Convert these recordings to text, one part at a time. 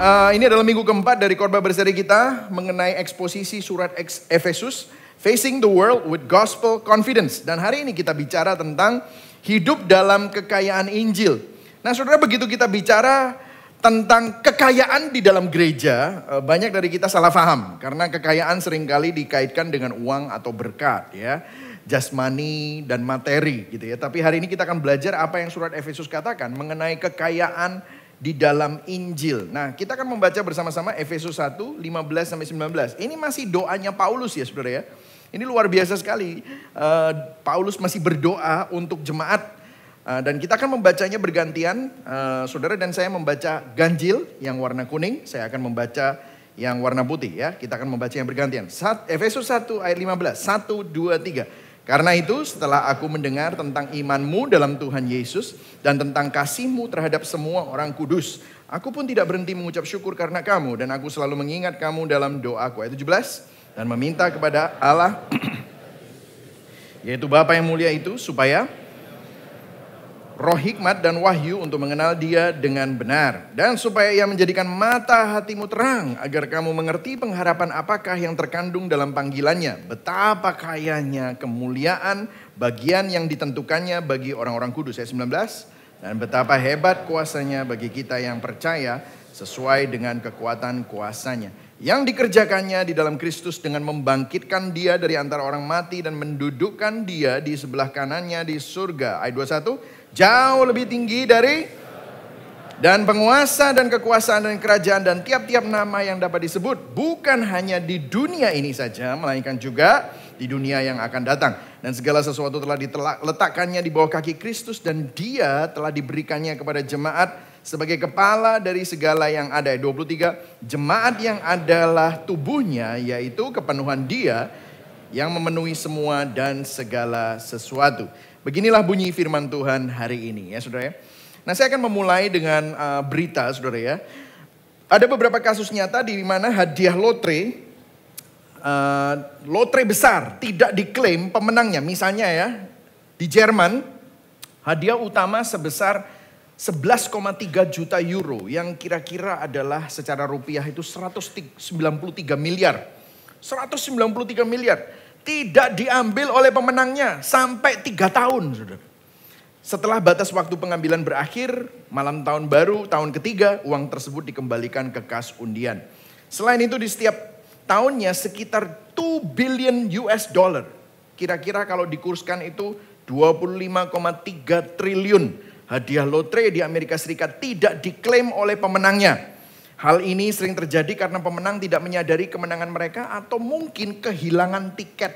Ini adalah minggu keempat dari khotbah berseri kita mengenai eksposisi surat Efesus, Facing the World with Gospel Confidence. Dan hari ini kita bicara tentang hidup dalam kekayaan Injil. Nah saudara, begitu kita bicara tentang kekayaan di dalam gereja, banyak dari kita salah paham. Karena kekayaan seringkali dikaitkan dengan uang atau berkat, ya, jasmani dan materi gitu ya. Tapi hari ini kita akan belajar apa yang surat Efesus katakan mengenai kekayaan di dalam Injil. Nah, kita akan membaca bersama-sama Efesus 1, 15-19. Ini masih doanya Paulus ya saudara ya. Ini luar biasa sekali. Paulus masih berdoa untuk jemaat. Dan kita akan membacanya bergantian. Saudara dan saya membaca ganjil yang warna kuning. Saya akan membaca yang warna putih ya. Kita akan membaca yang bergantian. Efesus 1 ayat 15. 1, 2, 3. Karena itu setelah aku mendengar tentang imanmu dalam Tuhan Yesus dan tentang kasihmu terhadap semua orang kudus, aku pun tidak berhenti mengucap syukur karena kamu, dan aku selalu mengingat kamu dalam doaku. Ayat 17, dan meminta kepada Allah, yaitu Bapa yang mulia itu, supaya roh hikmat dan wahyu untuk mengenal Dia dengan benar. Dan supaya Ia menjadikan mata hatimu terang, agar kamu mengerti pengharapan apakah yang terkandung dalam panggilannya. Betapa kayanya kemuliaan bagian yang ditentukannya bagi orang-orang kudus. Ayat 19. Dan betapa hebat kuasanya bagi kita yang percaya sesuai dengan kekuatan kuasanya, yang dikerjakannya di dalam Kristus dengan membangkitkan Dia dari antara orang mati dan mendudukkan Dia di sebelah kanannya di surga. Ayat 21. Jauh lebih tinggi dari dan penguasa dan kekuasaan dan kerajaan dan tiap-tiap nama yang dapat disebut, bukan hanya di dunia ini saja, melainkan juga di dunia yang akan datang. Dan segala sesuatu telah diletakkannya di bawah kaki Kristus, dan Dia telah diberikannya kepada jemaat sebagai kepala dari segala yang ada. 23, jemaat yang adalah tubuhnya, yaitu kepenuhan Dia yang memenuhi semua dan segala sesuatu. Beginilah bunyi firman Tuhan hari ini ya saudara ya. Nah, saya akan memulai dengan berita saudara ya. Ada beberapa kasus nyata di mana hadiah lotre besar tidak diklaim pemenangnya. Misalnya ya, di Jerman hadiah utama sebesar 11,3 juta euro yang kira-kira adalah secara rupiah itu 193 miliar. 193 miliar. Tidak diambil oleh pemenangnya sampai 3 tahun, saudara. Setelah batas waktu pengambilan berakhir, malam tahun baru, tahun ketiga, uang tersebut dikembalikan ke kas undian. Selain itu di setiap tahunnya sekitar 2 billion US dollar. Kira-kira kalau dikurskan itu 25,3 triliun. Hadiah lotre di Amerika Serikat tidak diklaim oleh pemenangnya. Hal ini sering terjadi karena pemenang tidak menyadari kemenangan mereka atau mungkin kehilangan tiket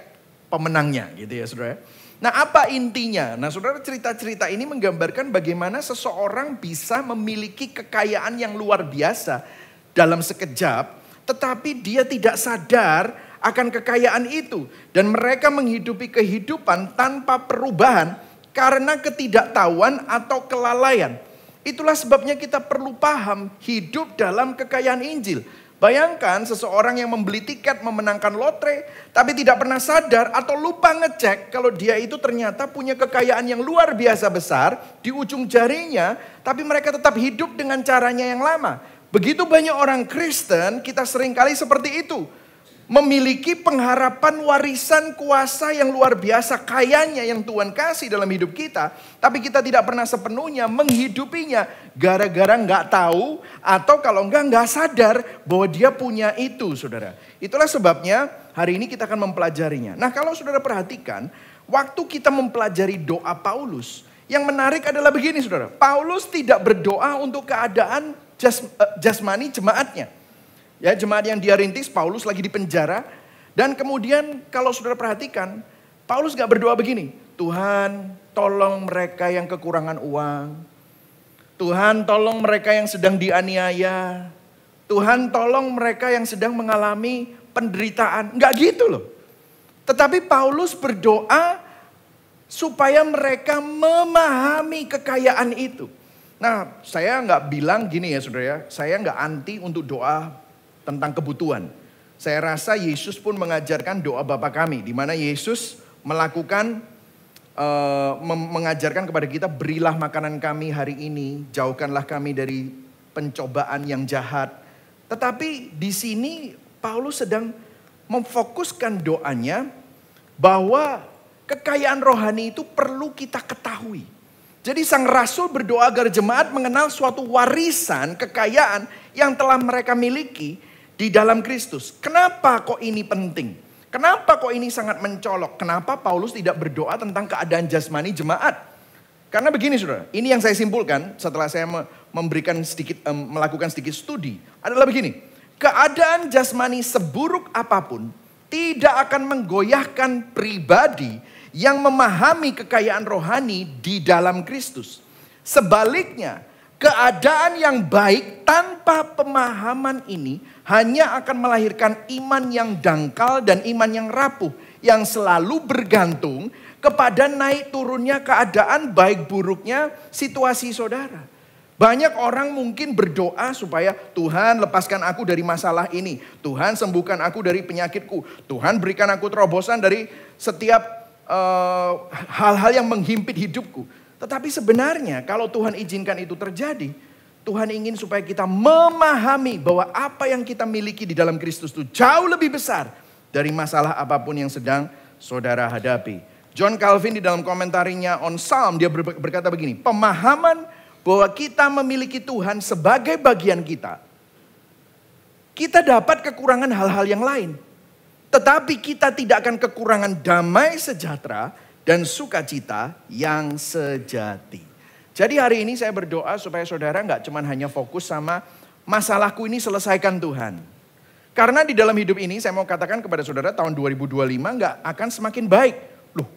pemenangnya gitu ya saudara. Nah, apa intinya? Nah saudara, cerita-cerita ini menggambarkan bagaimana seseorang bisa memiliki kekayaan yang luar biasa dalam sekejap, tetapi dia tidak sadar akan kekayaan itu. Dan mereka menghidupi kehidupan tanpa perubahan karena ketidaktahuan atau kelalaian. Itulah sebabnya kita perlu paham hidup dalam kekayaan Injil. Bayangkan seseorang yang membeli tiket memenangkan lotre, tapi tidak pernah sadar atau lupa ngecek kalau dia itu ternyata punya kekayaan yang luar biasa besar di ujung jarinya, tapi mereka tetap hidup dengan caranya yang lama. Begitu banyak orang Kristen, kita seringkali seperti itu. Memiliki pengharapan warisan kuasa yang luar biasa kayanya yang Tuhan kasih dalam hidup kita. Tapi kita tidak pernah sepenuhnya menghidupinya. Gara-gara nggak tahu atau kalau nggak sadar bahwa dia punya itu saudara. Itulah sebabnya hari ini kita akan mempelajarinya. Nah kalau saudara perhatikan, waktu kita mempelajari doa Paulus, yang menarik adalah begini saudara. Paulus tidak berdoa untuk keadaan jasmani jemaatnya. Ya, jemaat yang dia rintis, Paulus lagi di penjara. Dan kemudian kalau saudara perhatikan, Paulus gak berdoa begini. Tuhan tolong mereka yang kekurangan uang. Tuhan tolong mereka yang sedang dianiaya. Tuhan tolong mereka yang sedang mengalami penderitaan. Gak gitu loh. Tetapi Paulus berdoa supaya mereka memahami kekayaan itu. Nah, saya gak bilang gini ya saudara ya. Saya gak anti untuk doa tentang kebutuhan. Saya rasa Yesus pun mengajarkan doa Bapa kami, di mana Yesus melakukan mengajarkan kepada kita, berilah makanan kami hari ini, jauhkanlah kami dari pencobaan yang jahat. Tetapi di sini Paulus sedang memfokuskan doanya bahwa kekayaan rohani itu perlu kita ketahui. Jadi sang rasul berdoa agar jemaat mengenal suatu warisan kekayaan yang telah mereka miliki di dalam Kristus. Kenapa kok ini penting? Kenapa kok ini sangat mencolok? Kenapa Paulus tidak berdoa tentang keadaan jasmani jemaat? Karena begini saudara, ini yang saya simpulkan setelah saya melakukan sedikit studi. Adalah begini, keadaan jasmani seburuk apapun tidak akan menggoyahkan pribadi yang memahami kekayaan rohani di dalam Kristus. Sebaliknya, keadaan yang baik tanpa pemahaman ini hanya akan melahirkan iman yang dangkal dan iman yang rapuh. Yang selalu bergantung kepada naik turunnya keadaan baik buruknya situasi saudara. Banyak orang mungkin berdoa supaya Tuhan lepaskan aku dari masalah ini. Tuhan sembuhkan aku dari penyakitku. Tuhan berikan aku terobosan dari setiap hal-hal yang menghimpit hidupku. Tetapi sebenarnya kalau Tuhan izinkan itu terjadi, Tuhan ingin supaya kita memahami bahwa apa yang kita miliki di dalam Kristus itu jauh lebih besar dari masalah apapun yang sedang saudara hadapi. John Calvin di dalam komentarinya on Psalm dia berkata begini, pemahaman bahwa kita memiliki Tuhan sebagai bagian kita dapat kekurangan hal-hal yang lain. Tetapi kita tidak akan kekurangan damai sejahtera dan sukacita yang sejati. Jadi hari ini saya berdoa supaya saudara nggak cuma hanya fokus sama masalahku ini selesaikan Tuhan. Karena di dalam hidup ini saya mau katakan kepada saudara tahun 2025 nggak akan semakin baik. Loh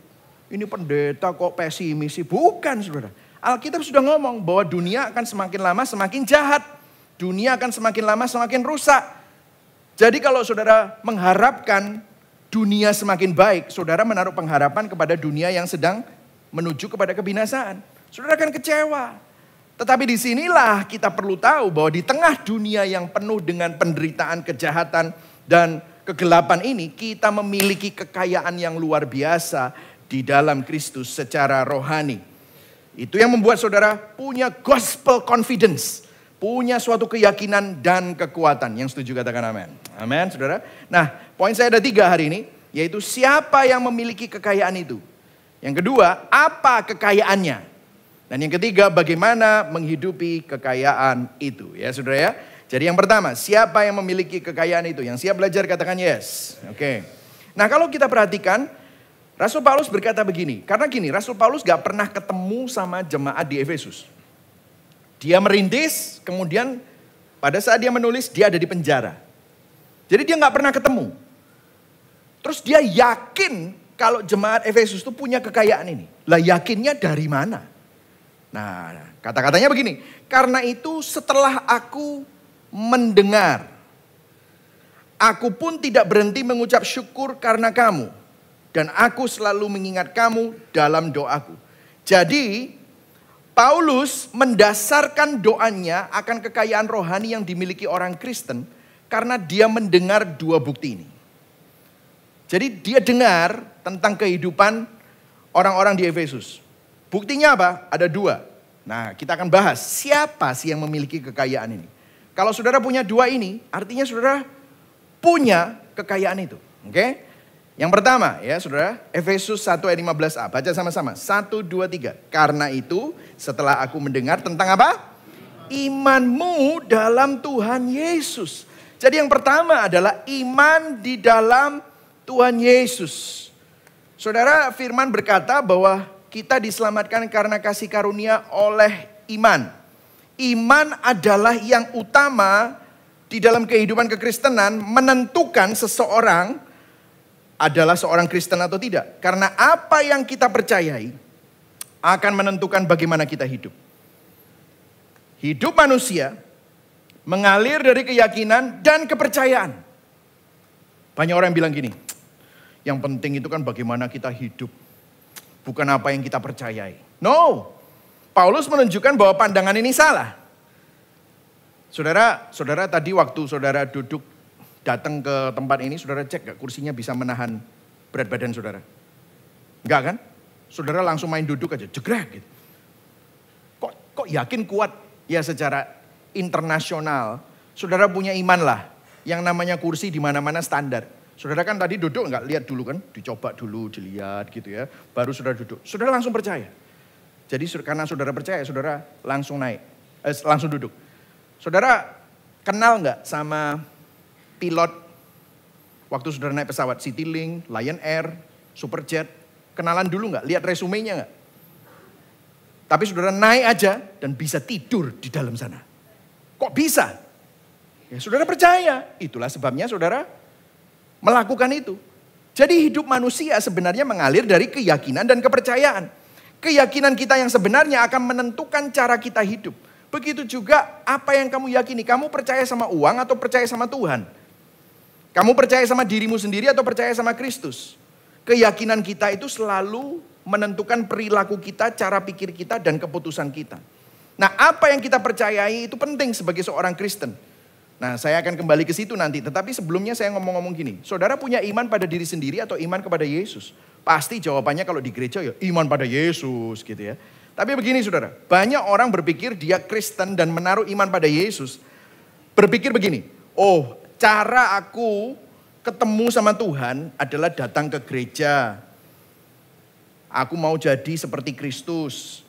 ini pendeta kok pesimis sih? Bukan saudara. Alkitab sudah ngomong bahwa dunia akan semakin lama semakin jahat. Dunia akan semakin lama semakin rusak. Jadi kalau saudara mengharapkan dunia semakin baik, saudara menaruh pengharapan kepada dunia yang sedang menuju kepada kebinasaan. Saudara akan kecewa. Tetapi disinilah kita perlu tahu bahwa di tengah dunia yang penuh dengan penderitaan, kejahatan, dan kegelapan ini, kita memiliki kekayaan yang luar biasa di dalam Kristus secara rohani. Itu yang membuat saudara punya gospel confidence. Punya suatu keyakinan dan kekuatan. Yang setuju katakan amin. Amin saudara. Nah poin saya ada 3 hari ini. Yaitu siapa yang memiliki kekayaan itu. Yang kedua apa kekayaannya. Dan yang ketiga bagaimana menghidupi kekayaan itu. Ya saudara ya. Jadi yang pertama siapa yang memiliki kekayaan itu. Yang siap belajar katakan yes. Oke. Nah kalau kita perhatikan. Rasul Paulus berkata begini. Karena gini Rasul Paulus gak pernah ketemu sama jemaat di Efesus. Dia merintis, kemudian pada saat dia menulis dia ada di penjara. Jadi dia gak pernah ketemu. Terus dia yakin kalau jemaat Efesus itu punya kekayaan ini. Lah yakinnya dari mana? Nah kata-katanya begini. Karena itu setelah aku mendengar. Aku pun tidak berhenti mengucap syukur karena kamu. Dan aku selalu mengingat kamu dalam doaku. Jadi Paulus mendasarkan doanya akan kekayaan rohani yang dimiliki orang Kristen karena dia mendengar 2 bukti ini. Jadi dia dengar tentang kehidupan orang-orang di Efesus. Buktinya apa? Ada 2. Nah kita akan bahas siapa sih yang memiliki kekayaan ini. Kalau saudara punya 2 ini artinya saudara punya kekayaan itu. Oke? Yang pertama ya saudara, Efesus 1 ayat 15a. Baca sama-sama. 1, 2, 3. Karena itu setelah aku mendengar tentang apa? Imanmu dalam Tuhan Yesus. Jadi yang pertama adalah iman di dalam Tuhan Yesus. Saudara firman berkata bahwa kita diselamatkan karena kasih karunia oleh iman. Iman adalah yang utama di dalam kehidupan kekristenan menentukan seseorang adalah seorang Kristen atau tidak. Karena apa yang kita percayai akan menentukan bagaimana kita hidup. Hidup manusia mengalir dari keyakinan dan kepercayaan. Banyak orang yang bilang gini, yang penting itu kan bagaimana kita hidup. Bukan apa yang kita percayai. No, Paulus menunjukkan bahwa pandangan ini salah. Saudara tadi waktu saudara duduk datang ke tempat ini, saudara cek gak kursinya bisa menahan berat badan saudara? Enggak kan? Saudara langsung main duduk aja, jegrek gitu. Kok yakin kuat? Ya secara internasional, Saudara punya iman lah. Yang namanya kursi di mana-mana standar. Saudara kan tadi duduk nggak lihat dulu kan? Dicoba dulu, dilihat gitu ya. Baru saudara duduk. Saudara langsung percaya. Jadi karena saudara percaya, saudara langsung naik. Langsung duduk. Saudara kenal nggak sama pilot waktu saudara naik pesawat Citylink, Lion Air, Superjet? Kenalan dulu nggak? Lihat resumenya nggak? Tapi saudara naik aja dan bisa tidur di dalam sana. Kok bisa? Ya, saudara percaya, itulah sebabnya saudara melakukan itu. Jadi hidup manusia sebenarnya mengalir dari keyakinan dan kepercayaan. Keyakinan kita yang sebenarnya akan menentukan cara kita hidup. Begitu juga apa yang kamu yakini. Kamu percaya sama uang atau percaya sama Tuhan? Kamu percaya sama dirimu sendiri atau percaya sama Kristus? Keyakinan kita itu selalu menentukan perilaku kita, cara pikir kita, dan keputusan kita. Nah, apa yang kita percayai itu penting sebagai seorang Kristen. Nah, saya akan kembali ke situ nanti. Tetapi sebelumnya saya ngomong-ngomong gini. Saudara punya iman pada diri sendiri atau iman kepada Yesus? Pasti jawabannya kalau di gereja ya iman pada Yesus gitu ya. Tapi begini saudara. Banyak orang berpikir dia Kristen dan menaruh iman pada Yesus. Berpikir begini. Oh, cara aku ketemu sama Tuhan adalah datang ke gereja. Aku mau jadi seperti Kristus.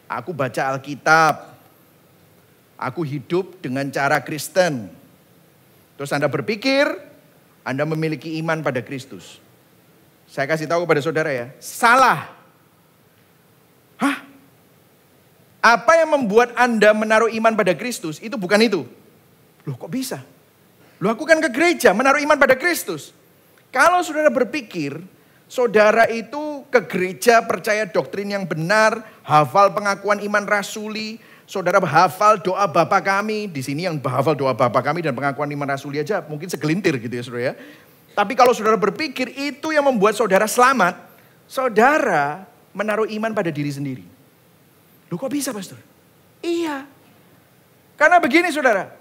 Aku baca Alkitab. Aku hidup dengan cara Kristen. Terus Anda berpikir, Anda memiliki iman pada Kristus. Saya kasih tahu kepada saudara ya, salah. Hah? Apa yang membuat Anda menaruh iman pada Kristus, itu bukan itu. Loh kok bisa? Loh aku kan ke gereja, menaruh iman pada Kristus. Kalau saudara berpikir, saudara itu ke gereja percaya doktrin yang benar, hafal pengakuan iman rasuli, saudara hafal doa Bapa kami. Di sini yang hafal doa Bapa kami dan pengakuan iman rasuli aja mungkin segelintir gitu ya saudara ya. Tapi kalau saudara berpikir itu yang membuat saudara selamat, saudara menaruh iman pada diri sendiri. Loh kok bisa pastor? Iya. Karena begini saudara.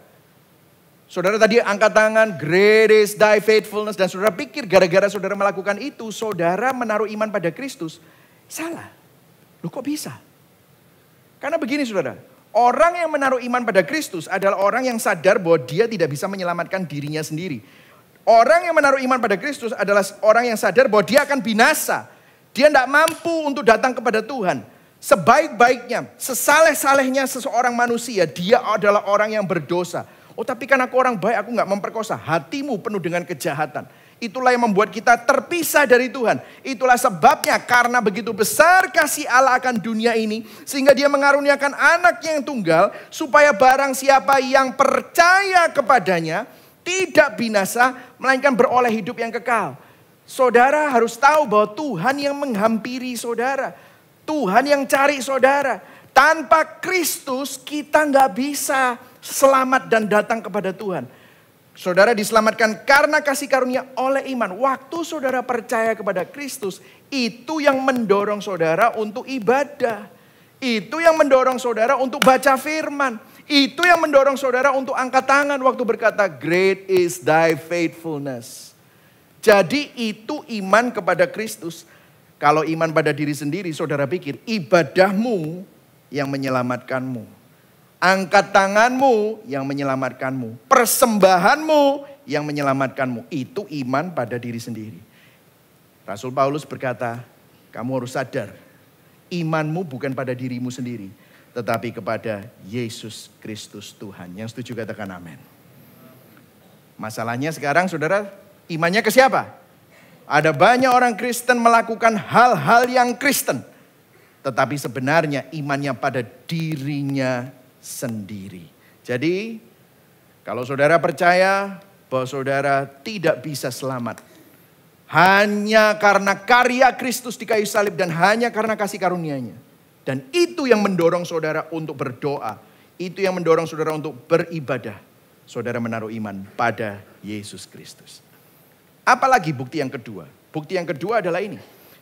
Saudara tadi angkat tangan, great is thy faithfulness. Dan saudara pikir gara-gara saudara melakukan itu, saudara menaruh iman pada Kristus. Salah. Loh kok bisa? Karena begini saudara. Orang yang menaruh iman pada Kristus adalah orang yang sadar bahwa dia tidak bisa menyelamatkan dirinya sendiri. Orang yang menaruh iman pada Kristus adalah orang yang sadar bahwa dia akan binasa. Dia tidak mampu untuk datang kepada Tuhan. Sebaik-baiknya, sesaleh-salehnya seseorang manusia, dia adalah orang yang berdosa. Oh tapi kan aku orang baik, aku gak memperkosa. Hatimu penuh dengan kejahatan. Itulah yang membuat kita terpisah dari Tuhan. Itulah sebabnya karena begitu besar kasih Allah akan dunia ini. Sehingga dia mengaruniakan anaknya yang tunggal. Supaya barang siapa yang percaya kepadanya tidak binasa, melainkan beroleh hidup yang kekal. Saudara harus tahu bahwa Tuhan yang menghampiri saudara. Tuhan yang cari saudara. Tanpa Kristus kita gak bisa selamat dan datang kepada Tuhan. Saudara diselamatkan karena kasih karunia oleh iman. Waktu saudara percaya kepada Kristus, itu yang mendorong saudara untuk ibadah. Itu yang mendorong saudara untuk baca firman. Itu yang mendorong saudara untuk angkat tangan waktu berkata, great is thy faithfulness. Jadi itu iman kepada Kristus. Kalau iman pada diri sendiri, saudara pikir ibadahmu yang menyelamatkanmu. Angkat tanganmu yang menyelamatkanmu. Persembahanmu yang menyelamatkanmu. Itu iman pada diri sendiri. Rasul Paulus berkata, kamu harus sadar. Imanmu bukan pada dirimu sendiri. Tetapi kepada Yesus Kristus Tuhan. Yang setuju katakan amin. Masalahnya sekarang saudara, imannya ke siapa? Ada banyak orang Kristen melakukan hal-hal yang Kristen. Tetapi sebenarnya imannya pada dirinya sendiri. Jadi kalau saudara percaya bahwa saudara tidak bisa selamat hanya karena karya Kristus di kayu salib dan hanya karena kasih karunia-Nya. Dan itu yang mendorong saudara untuk berdoa. Itu yang mendorong saudara untuk beribadah. Saudara menaruh iman pada Yesus Kristus. Apalagi bukti yang kedua? Bukti yang kedua adalah ini.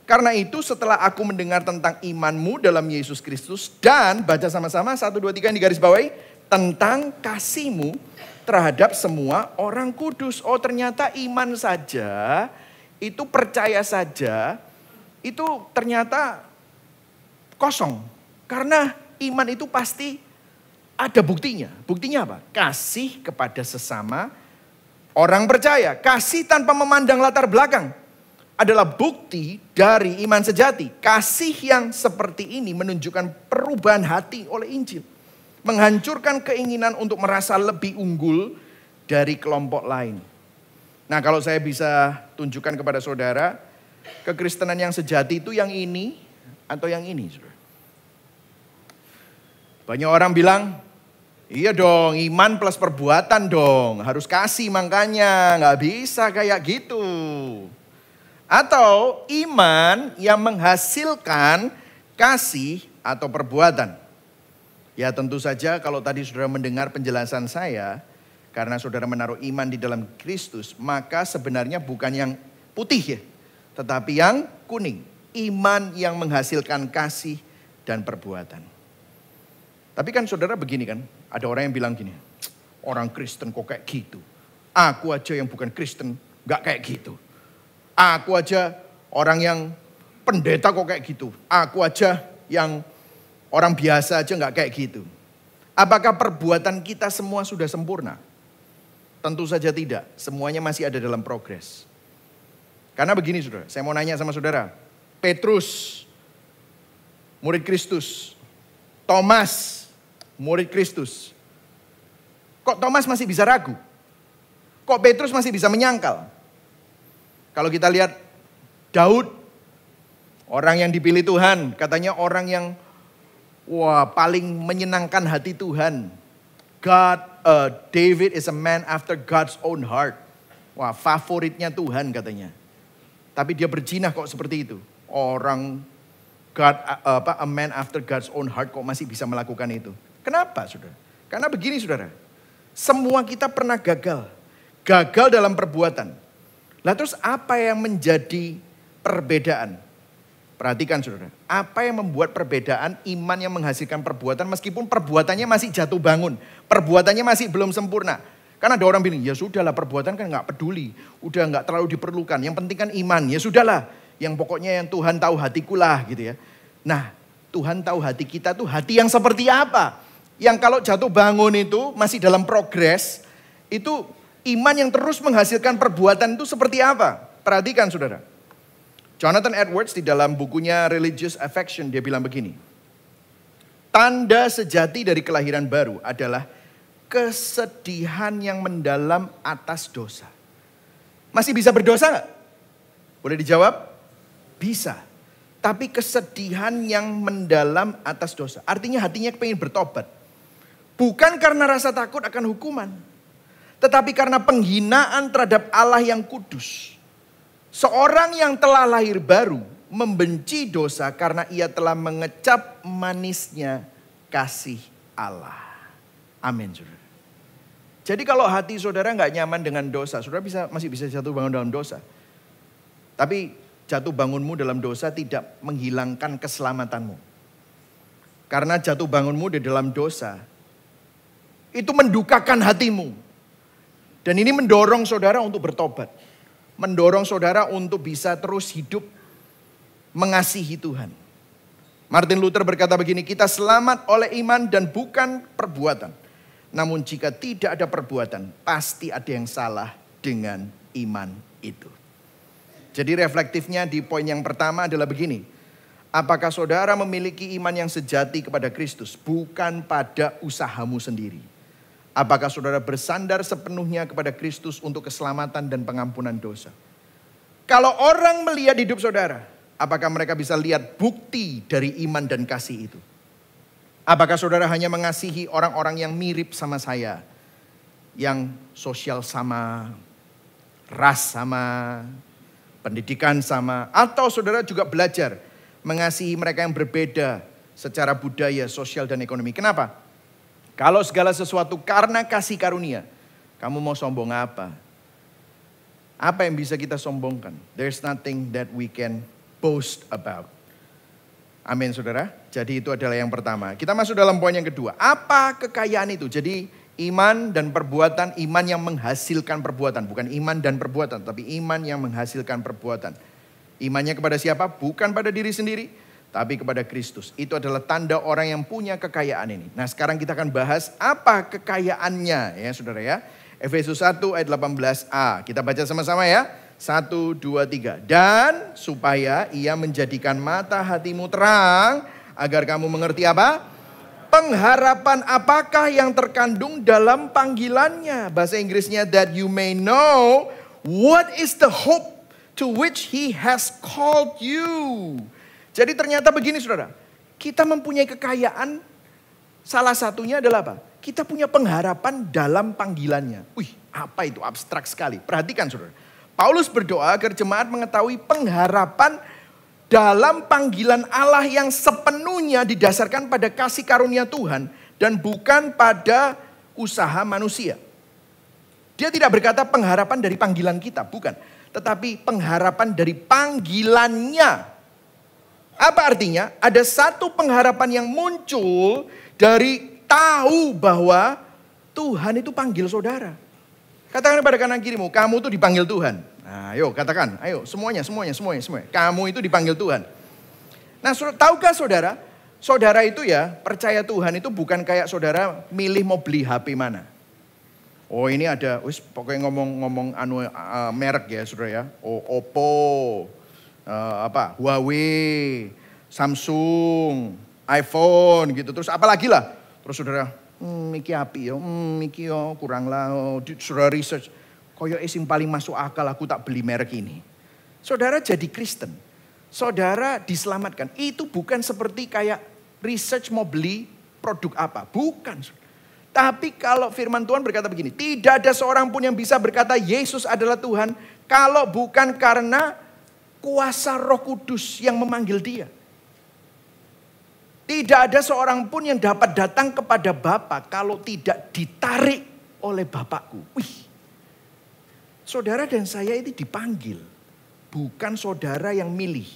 Karena itu setelah aku mendengar tentang imanmu dalam Yesus Kristus. Dan baca sama-sama 1, 2, 3 yang digaris bawahi. Tentang kasihmu terhadap semua orang kudus. Oh ternyata iman saja, itu percaya saja, itu ternyata kosong. Karena iman itu pasti Ada buktinya. Buktinya apa? Kasih kepada sesama orang percaya. Kasih tanpa memandang latar belakang adalah bukti dari iman sejati. Kasih yang seperti ini menunjukkan perubahan hati oleh Injil. Menghancurkan keinginan untuk merasa lebih unggul dari kelompok lain. Nah, kalau saya bisa tunjukkan kepada saudara, kekristenan yang sejati itu yang ini atau yang ini, saudara. Banyak orang bilang, iya dong, iman plus perbuatan dong. Harus kasih makanya, nggak bisa kayak gitu. Atau iman yang menghasilkan kasih atau perbuatan. Ya tentu saja kalau tadi saudara mendengar penjelasan saya, karena saudara menaruh iman di dalam Kristus, maka sebenarnya bukan yang putih ya, tetapi yang kuning. Iman yang menghasilkan kasih dan perbuatan. Tapi kan saudara begini kan, ada orang yang bilang gini, orang Kristen kok kayak gitu. Aku aja yang bukan Kristen gak kayak gitu. Aku aja orang yang pendeta kok kayak gitu. Aku aja yang orang biasa aja gak kayak gitu. Apakah perbuatan kita semua sudah sempurna? Tentu saja tidak, semuanya masih ada dalam progres. Karena begini saudara, saya mau nanya sama saudara. Petrus, murid Kristus. Thomas, murid Kristus. Kok Thomas masih bisa ragu? Kok Petrus masih bisa menyangkal? Kalau kita lihat Daud, orang yang dipilih Tuhan, katanya orang yang paling menyenangkan hati Tuhan. David is a man after God's own heart. Wah, favoritnya Tuhan katanya. Tapi dia berzina kok seperti itu. Orang a man after God's own heart kok masih bisa melakukan itu. Kenapa saudara? Karena begini saudara, semua kita pernah gagal. Gagal dalam perbuatan. Lah terus apa yang menjadi perbedaan? Perhatikan saudara, apa yang membuat perbedaan iman yang menghasilkan perbuatan meskipun perbuatannya masih jatuh bangun. Perbuatannya masih belum sempurna. Karena ada orang bilang, ya sudahlah perbuatan kan gak peduli. Udah gak terlalu diperlukan, yang penting kan iman. Ya sudahlah, yang pokoknya yang Tuhan tahu hatiku lah gitu ya. Nah Tuhan tahu hati kita tuh hati yang seperti apa. Yang kalau jatuh bangun itu masih dalam progres, itu iman yang terus menghasilkan perbuatan itu seperti apa? Perhatikan saudara. Jonathan Edwards di dalam bukunya Religious Affection dia bilang begini. Tanda sejati dari kelahiran baru adalah kesedihan yang mendalam atas dosa. Masih bisa berdosa gak? Boleh dijawab? Bisa. Tapi kesedihan yang mendalam atas dosa. Artinya hatinya pengen bertobat. Bukan karena rasa takut akan hukuman. Tetapi karena penghinaan terhadap Allah yang kudus. Seorang yang telah lahir baru membenci dosa karena ia telah mengecap manisnya kasih Allah. Amin saudara. Jadi kalau hati saudara gak nyaman dengan dosa, saudara masih bisa jatuh bangun dalam dosa. Tapi jatuh bangunmu dalam dosa tidak menghilangkan keselamatanmu. Karena jatuh bangunmu di dalam dosa, itu mendukakan hatimu. Dan ini mendorong saudara untuk bertobat. Mendorong saudara untuk bisa terus hidup mengasihi Tuhan. Martin Luther berkata begini, kita selamat oleh iman dan bukan perbuatan. Namun jika tidak ada perbuatan, pasti ada yang salah dengan iman itu. Jadi reflektifnya di poin yang pertama adalah begini. Apakah saudara memiliki iman yang sejati kepada Kristus? Bukan pada usahamu sendiri. Apakah saudara bersandar sepenuhnya kepada Kristus untuk keselamatan dan pengampunan dosa? Kalau orang melihat hidup saudara, apakah mereka bisa lihat bukti dari iman dan kasih itu? Apakah saudara hanya mengasihi orang-orang yang mirip sama saya? Yang sosial sama, ras sama, pendidikan sama. Atau saudara juga belajar mengasihi mereka yang berbeda secara budaya, sosial, dan ekonomi. Kenapa? Kalau segala sesuatu karena kasih karunia, kamu mau sombong apa? Apa yang bisa kita sombongkan? There's nothing that we can boast about. Amin saudara. Jadi itu adalah yang pertama. Kita masuk dalam poin yang kedua. Apa kekayaan itu? Jadi iman dan perbuatan, iman yang menghasilkan perbuatan. Bukan iman dan perbuatan, tapi iman yang menghasilkan perbuatan. Imannya kepada siapa? Bukan pada diri sendiri, tapi kepada Kristus. Itu adalah tanda orang yang punya kekayaan ini. Nah sekarang kita akan bahas apa kekayaannya ya saudara ya. Efesus 1 ayat 18a. Kita baca sama-sama ya. 1, 2, 3. Dan supaya ia menjadikan mata hatimu terang, agar kamu mengerti apa? Pengharapan apakah yang terkandung dalam panggilannya. Bahasa Inggrisnya, that you may know what is the hope to which he has called you. Jadi ternyata begini saudara. Kita mempunyai kekayaan, salah satunya adalah apa? Kita punya pengharapan dalam panggilannya. Wih, apa itu? Abstrak sekali. Perhatikan saudara. Paulus berdoa agar jemaat mengetahui pengharapan dalam panggilan Allah yang sepenuhnya didasarkan pada kasih karunia Tuhan dan bukan pada usaha manusia. Dia tidak berkata pengharapan dari panggilan kita, bukan. Tetapi pengharapan dari panggilannya. Apa artinya? Ada satu pengharapan yang muncul dari tahu bahwa Tuhan itu panggil saudara. Katakan kepada kanan kirimu, kamu itu dipanggil Tuhan. Nah, ayo katakan, ayo semuanya. Kamu itu dipanggil Tuhan. Nah, tahukah saudara? Saudara itu ya percaya Tuhan itu bukan kayak saudara milih mau beli HP mana. Oh ini ada, pokoknya ngomong merek ya saudara ya. Oh, Oppo, Huawei, Samsung, iPhone gitu. Terus apalagi lah. Terus saudara, iki api yo, iki yo kurang lah. Saudara research, koyo sing paling masuk akal aku tak beli merek ini. Saudara jadi Kristen, saudara diselamatkan. Itu bukan seperti kayak research mau beli produk apa, bukan. Tapi kalau firman Tuhan berkata begini, tidak ada seorang pun yang bisa berkata Yesus adalah Tuhan kalau bukan karena kuasa Roh Kudus yang memanggil dia. Tidak ada seorang pun yang dapat datang kepada Bapa kalau tidak ditarik oleh Bapakku. Wih, saudara dan saya itu dipanggil. Bukan saudara yang milih.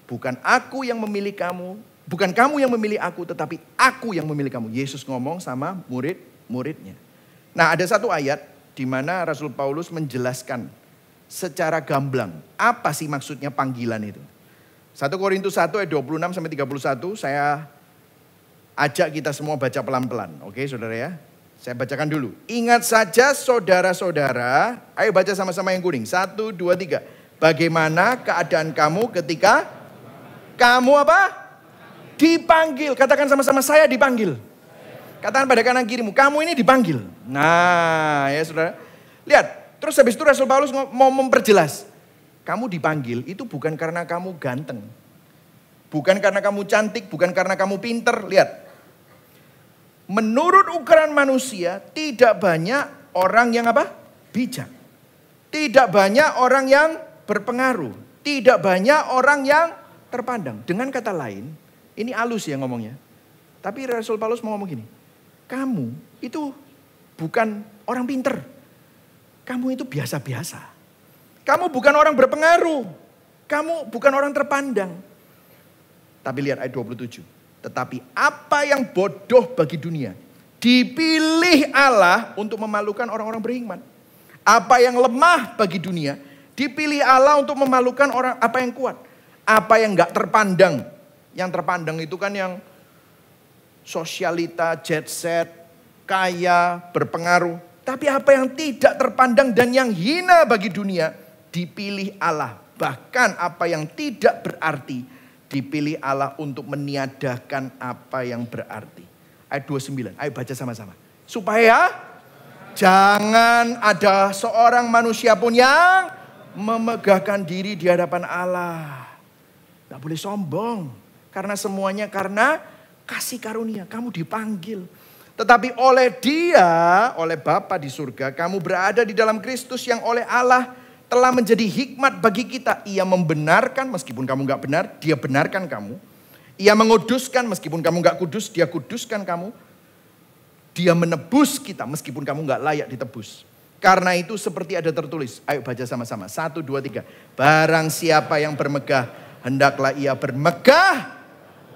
Bukan aku yang memilih kamu. Bukan kamu yang memilih aku, tetapi aku yang memilih kamu. Yesus ngomong sama murid-muridnya. Nah ada satu ayat di mana Rasul Paulus menjelaskan secara gamblang. Apa sih maksudnya panggilan itu? 1 Korintus 1 ayat 26 sampai 31 saya ajak kita semua baca pelan-pelan. Oke saudara ya. Saya bacakan dulu. Ingat saja saudara-saudara. Ayo baca sama-sama yang kuning. 1, 2, 3. Bagaimana keadaan kamu ketika kamu apa? Dipanggil. Katakan sama-sama, saya dipanggil. Katakan pada kanan kirimu, kamu ini dipanggil. Nah ya saudara. Lihat. Terus habis itu Rasul Paulus mau memperjelas. Kamu dipanggil itu bukan karena kamu ganteng. Bukan karena kamu cantik, bukan karena kamu pinter. Lihat. Menurut ukuran manusia tidak banyak orang yang apa? Bijak. Tidak banyak orang yang berpengaruh. Tidak banyak orang yang terpandang. Dengan kata lain, ini halus ya ngomongnya. Tapi Rasul Paulus mau ngomong gini. Kamu itu bukan orang pinter. Kamu itu biasa-biasa. Kamu bukan orang berpengaruh. Kamu bukan orang terpandang. Tapi lihat ayat 27. Tetapi apa yang bodoh bagi dunia dipilih Allah untuk memalukan orang-orang beriman. Apa yang lemah bagi dunia dipilih Allah untuk memalukan orang apa yang kuat. Apa yang gak terpandang. Yang terpandang itu kan yang sosialita, jet set, kaya, berpengaruh. Tapi apa yang tidak terpandang dan yang hina bagi dunia dipilih Allah. Bahkan apa yang tidak berarti dipilih Allah untuk meniadakan apa yang berarti. Ayat 29, ayo baca sama-sama. Supaya jangan ada seorang manusia pun yang memegahkan diri di hadapan Allah. Gak boleh sombong. Karena semuanya karena kasih karunia. Kamu dipanggil. Tetapi oleh Dia, oleh Bapa di surga, kamu berada di dalam Kristus yang oleh Allah telah menjadi hikmat bagi kita. Ia membenarkan meskipun kamu gak benar, Dia benarkan kamu. Ia menguduskan meskipun kamu gak kudus, Dia kuduskan kamu. Dia menebus kita meskipun kamu gak layak ditebus. Karena itu seperti ada tertulis. Ayo baca sama-sama. 1, 2, 3. Barang siapa yang bermegah, hendaklah ia bermegah.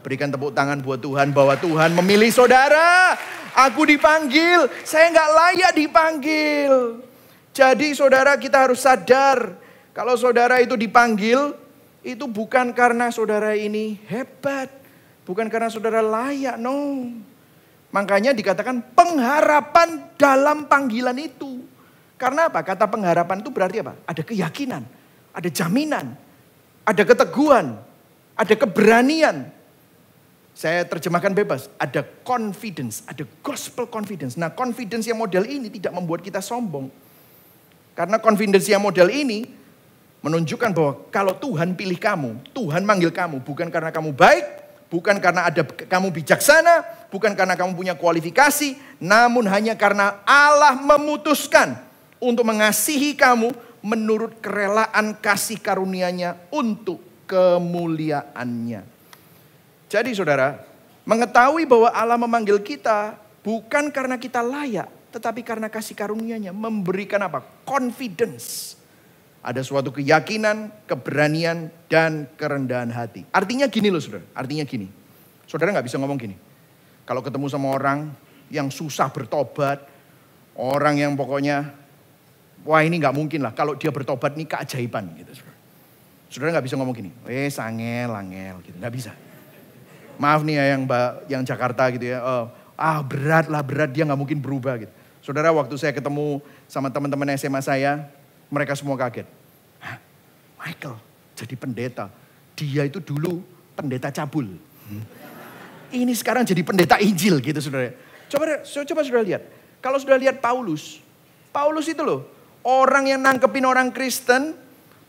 Berikan tepuk tangan buat Tuhan bahwa Tuhan memilih saudara. Aku dipanggil, saya gak layak dipanggil. Jadi saudara kita harus sadar, kalau saudara itu dipanggil, Itu bukan karena saudara ini hebat. Bukan karena saudara layak, no. Makanya dikatakan pengharapan dalam panggilan itu. Karena apa? Kata pengharapan itu berarti apa? Ada keyakinan, ada jaminan, ada keteguhan, ada keberanian. Saya terjemahkan bebas, ada confidence, ada gospel confidence. Nah, confidence yang model ini tidak membuat kita sombong. Karena confidence yang model ini menunjukkan bahwa kalau Tuhan pilih kamu, Tuhan manggil kamu bukan karena kamu baik, bukan karena kamu bijaksana, bukan karena kamu punya kualifikasi, namun hanya karena Allah memutuskan untuk mengasihi kamu menurut kerelaan kasih karunia-Nya untuk kemuliaannya. Jadi saudara, mengetahui bahwa Allah memanggil kita bukan karena kita layak, tetapi karena kasih karunia-Nya memberikan apa? Confidence. Ada suatu keyakinan, keberanian, dan kerendahan hati. Artinya gini loh saudara, artinya gini. Saudara gak bisa ngomong gini. Kalau ketemu sama orang yang susah bertobat, orang yang pokoknya, wah ini gak mungkin lah. Kalau dia bertobat ini keajaiban gitu saudara. Saudara gak bisa ngomong gini, angel gitu, gak bisa. Maaf nih ya yang Jakarta gitu ya, berat dia gak mungkin berubah gitu. Saudara waktu saya ketemu sama teman-teman SMA saya, mereka semua kaget. Hah, Michael jadi pendeta. Dia itu dulu pendeta cabul. Ini sekarang jadi pendeta Injil gitu saudara. Coba saudara lihat. Kalau saudara lihat Paulus itu loh. Orang yang nangkepin orang Kristen.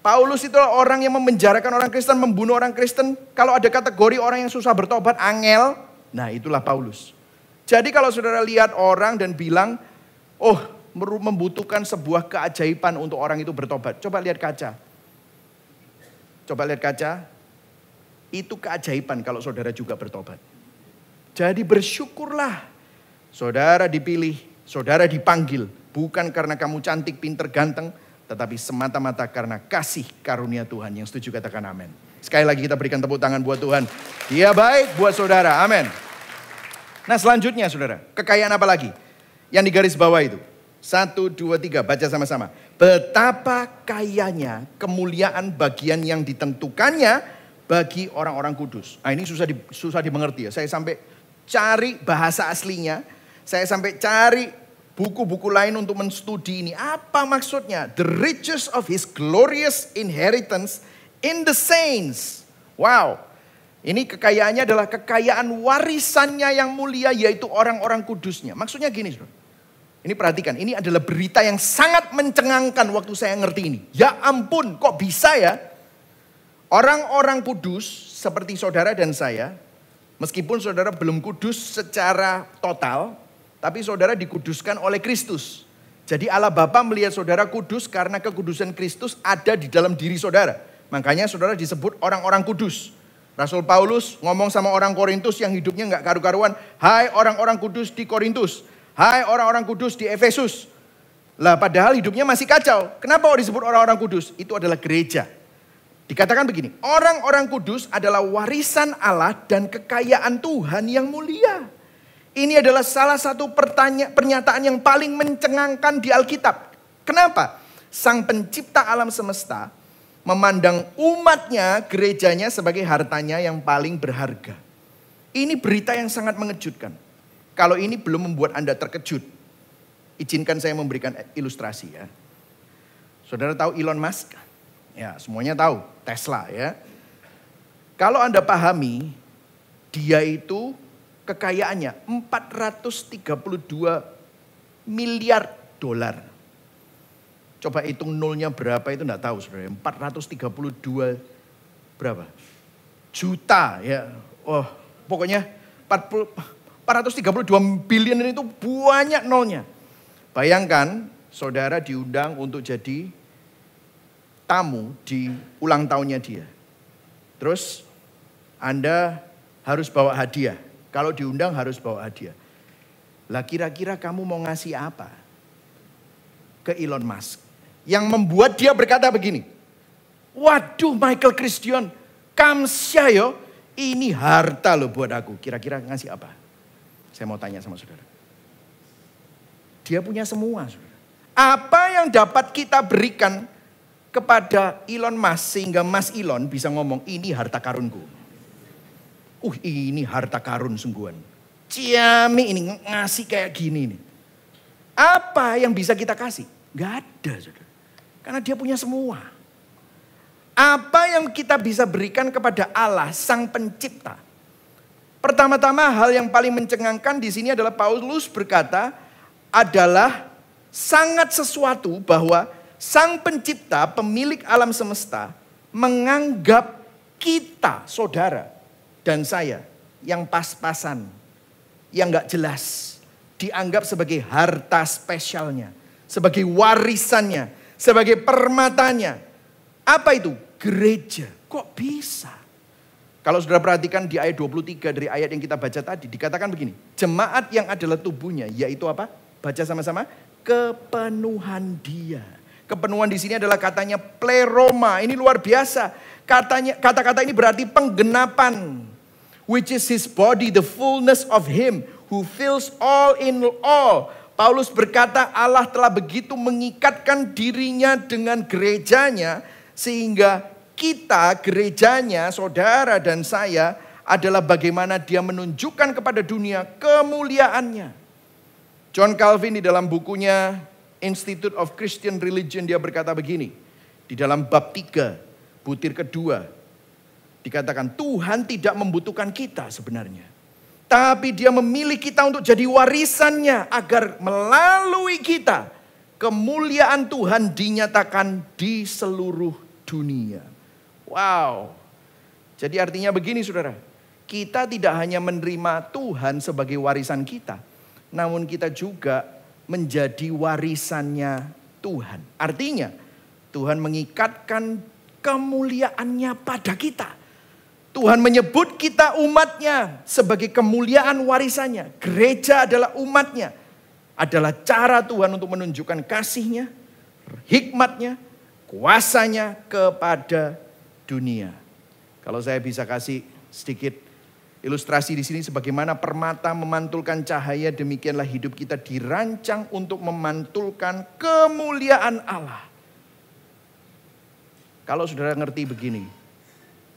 Paulus itu orang yang memenjarakan orang Kristen, membunuh orang Kristen. Kalau ada kategori orang yang susah bertobat, angel. Nah itulah Paulus. Jadi kalau saudara lihat orang dan bilang, membutuhkan sebuah keajaiban untuk orang itu bertobat. Coba lihat kaca. Itu keajaiban kalau saudara juga bertobat. Jadi bersyukurlah. Saudara dipilih, saudara dipanggil. Bukan karena kamu cantik, pinter, ganteng. Tetapi semata-mata karena kasih karunia Tuhan. Yang setuju katakan amin. Sekali lagi kita berikan tepuk tangan buat Tuhan. Dia baik buat saudara, amin. Nah selanjutnya saudara, kekayaan apa lagi? Yang di garis bawah itu. 1, 2, 3, baca sama-sama. Betapa kayanya kemuliaan bagian yang ditentukannya bagi orang-orang kudus. Nah ini susah dimengerti ya. Saya sampai cari bahasa aslinya. Saya sampai cari buku-buku lain untuk menstudi ini. Apa maksudnya? The riches of his glorious inheritance in the saints. Wow. Ini kekayaannya adalah kekayaan warisannya yang mulia yaitu orang-orang kudusnya. Maksudnya gini saudara. Ini perhatikan, ini adalah berita yang sangat mencengangkan waktu saya ngerti ini. Ya ampun, kok bisa ya? Orang-orang kudus seperti saudara dan saya, meskipun saudara belum kudus secara total, tapi saudara dikuduskan oleh Kristus. Jadi Allah Bapa melihat saudara kudus karena kekudusan Kristus ada di dalam diri saudara. Makanya saudara disebut orang-orang kudus. Rasul Paulus ngomong sama orang Korintus yang hidupnya gak karu-karuan. Hai orang-orang kudus di Korintus. Hai orang-orang kudus di Efesus. Lah padahal hidupnya masih kacau. Kenapa disebut orang-orang kudus? Itu adalah gereja. Dikatakan begini. Orang-orang kudus adalah warisan Allah dan kekayaan Tuhan yang mulia. Ini adalah salah satu pernyataan yang paling mencengangkan di Alkitab. Kenapa? Sang pencipta alam semesta memandang umatnya, gerejanya sebagai hartanya yang paling berharga. Ini berita yang sangat mengejutkan. Kalau ini belum membuat Anda terkejut, izinkan saya memberikan ilustrasi ya. Saudara tahu Elon Musk? Ya, semuanya tahu. Tesla ya. Kalau Anda pahami, dia itu kekayaannya 432 miliar dolar. Coba hitung nolnya berapa itu enggak tahu saudara. 432 berapa? Juta ya. Oh, pokoknya 432 billion itu banyak nolnya. Bayangkan saudara diundang untuk jadi tamu di ulang tahunnya dia. Terus Anda harus bawa hadiah. Kalau diundang harus bawa hadiah. Lah kira-kira kamu mau ngasih apa ke Elon Musk? Yang membuat dia berkata begini. Waduh Michael Christian, kamsya yo, ini harta loh buat aku. Kira-kira ngasih apa? Saya mau tanya sama saudara. Dia punya semua saudara. Apa yang dapat kita berikan kepada Elon Musk sehingga Mas Elon bisa ngomong, ini harta karunku. Ini harta karun sungguhan. Ciami ini ngasih kayak gini nih. Apa yang bisa kita kasih? Gak ada, saudara. Karena dia punya semua. Apa yang kita bisa berikan kepada Allah, Sang Pencipta? Pertama-tama hal yang paling mencengangkan di sini adalah Paulus berkata adalah sangat sesuatu bahwa Sang Pencipta, pemilik alam semesta, menganggap kita, saudara dan saya, yang pas-pasan, yang gak jelas, dianggap sebagai harta spesialnya, sebagai warisannya, sebagai permatanya. Apa itu? Gereja. Kok bisa? Kalau saudara perhatikan di ayat 23 dari ayat yang kita baca tadi, dikatakan begini, jemaat yang adalah tubuhnya, yaitu apa? Baca sama-sama, kepenuhan dia. Kepenuhan di sini adalah katanya pleroma. Ini luar biasa. Kata-kata ini berarti penggenapan. Which is his body, the fullness of him who fills all in all. Paulus berkata Allah telah begitu mengikatkan dirinya dengan gerejanya. Sehingga kita, gerejanya, saudara dan saya adalah bagaimana dia menunjukkan kepada dunia kemuliaannya. John Calvin di dalam bukunya Institute of Christian Religion dia berkata begini. Di dalam bab 3, butir kedua. Dikatakan Tuhan tidak membutuhkan kita sebenarnya. Tapi dia memilih kita untuk jadi warisannya. Agar melalui kita kemuliaan Tuhan dinyatakan di seluruh dunia. Wow. Jadi artinya begini saudara. Kita tidak hanya menerima Tuhan sebagai warisan kita. Namun kita juga menjadi warisannya Tuhan. Artinya Tuhan mengikatkan kemuliaannya pada kita. Tuhan menyebut kita umatnya sebagai kemuliaan warisannya. Gereja adalah umatnya. Adalah cara Tuhan untuk menunjukkan kasihnya, hikmatnya, kuasanya kepada dunia. Kalau saya bisa kasih sedikit ilustrasi di sini sebagaimana permata memantulkan cahaya, demikianlah hidup kita dirancang untuk memantulkan kemuliaan Allah. Kalau saudara ngerti begini,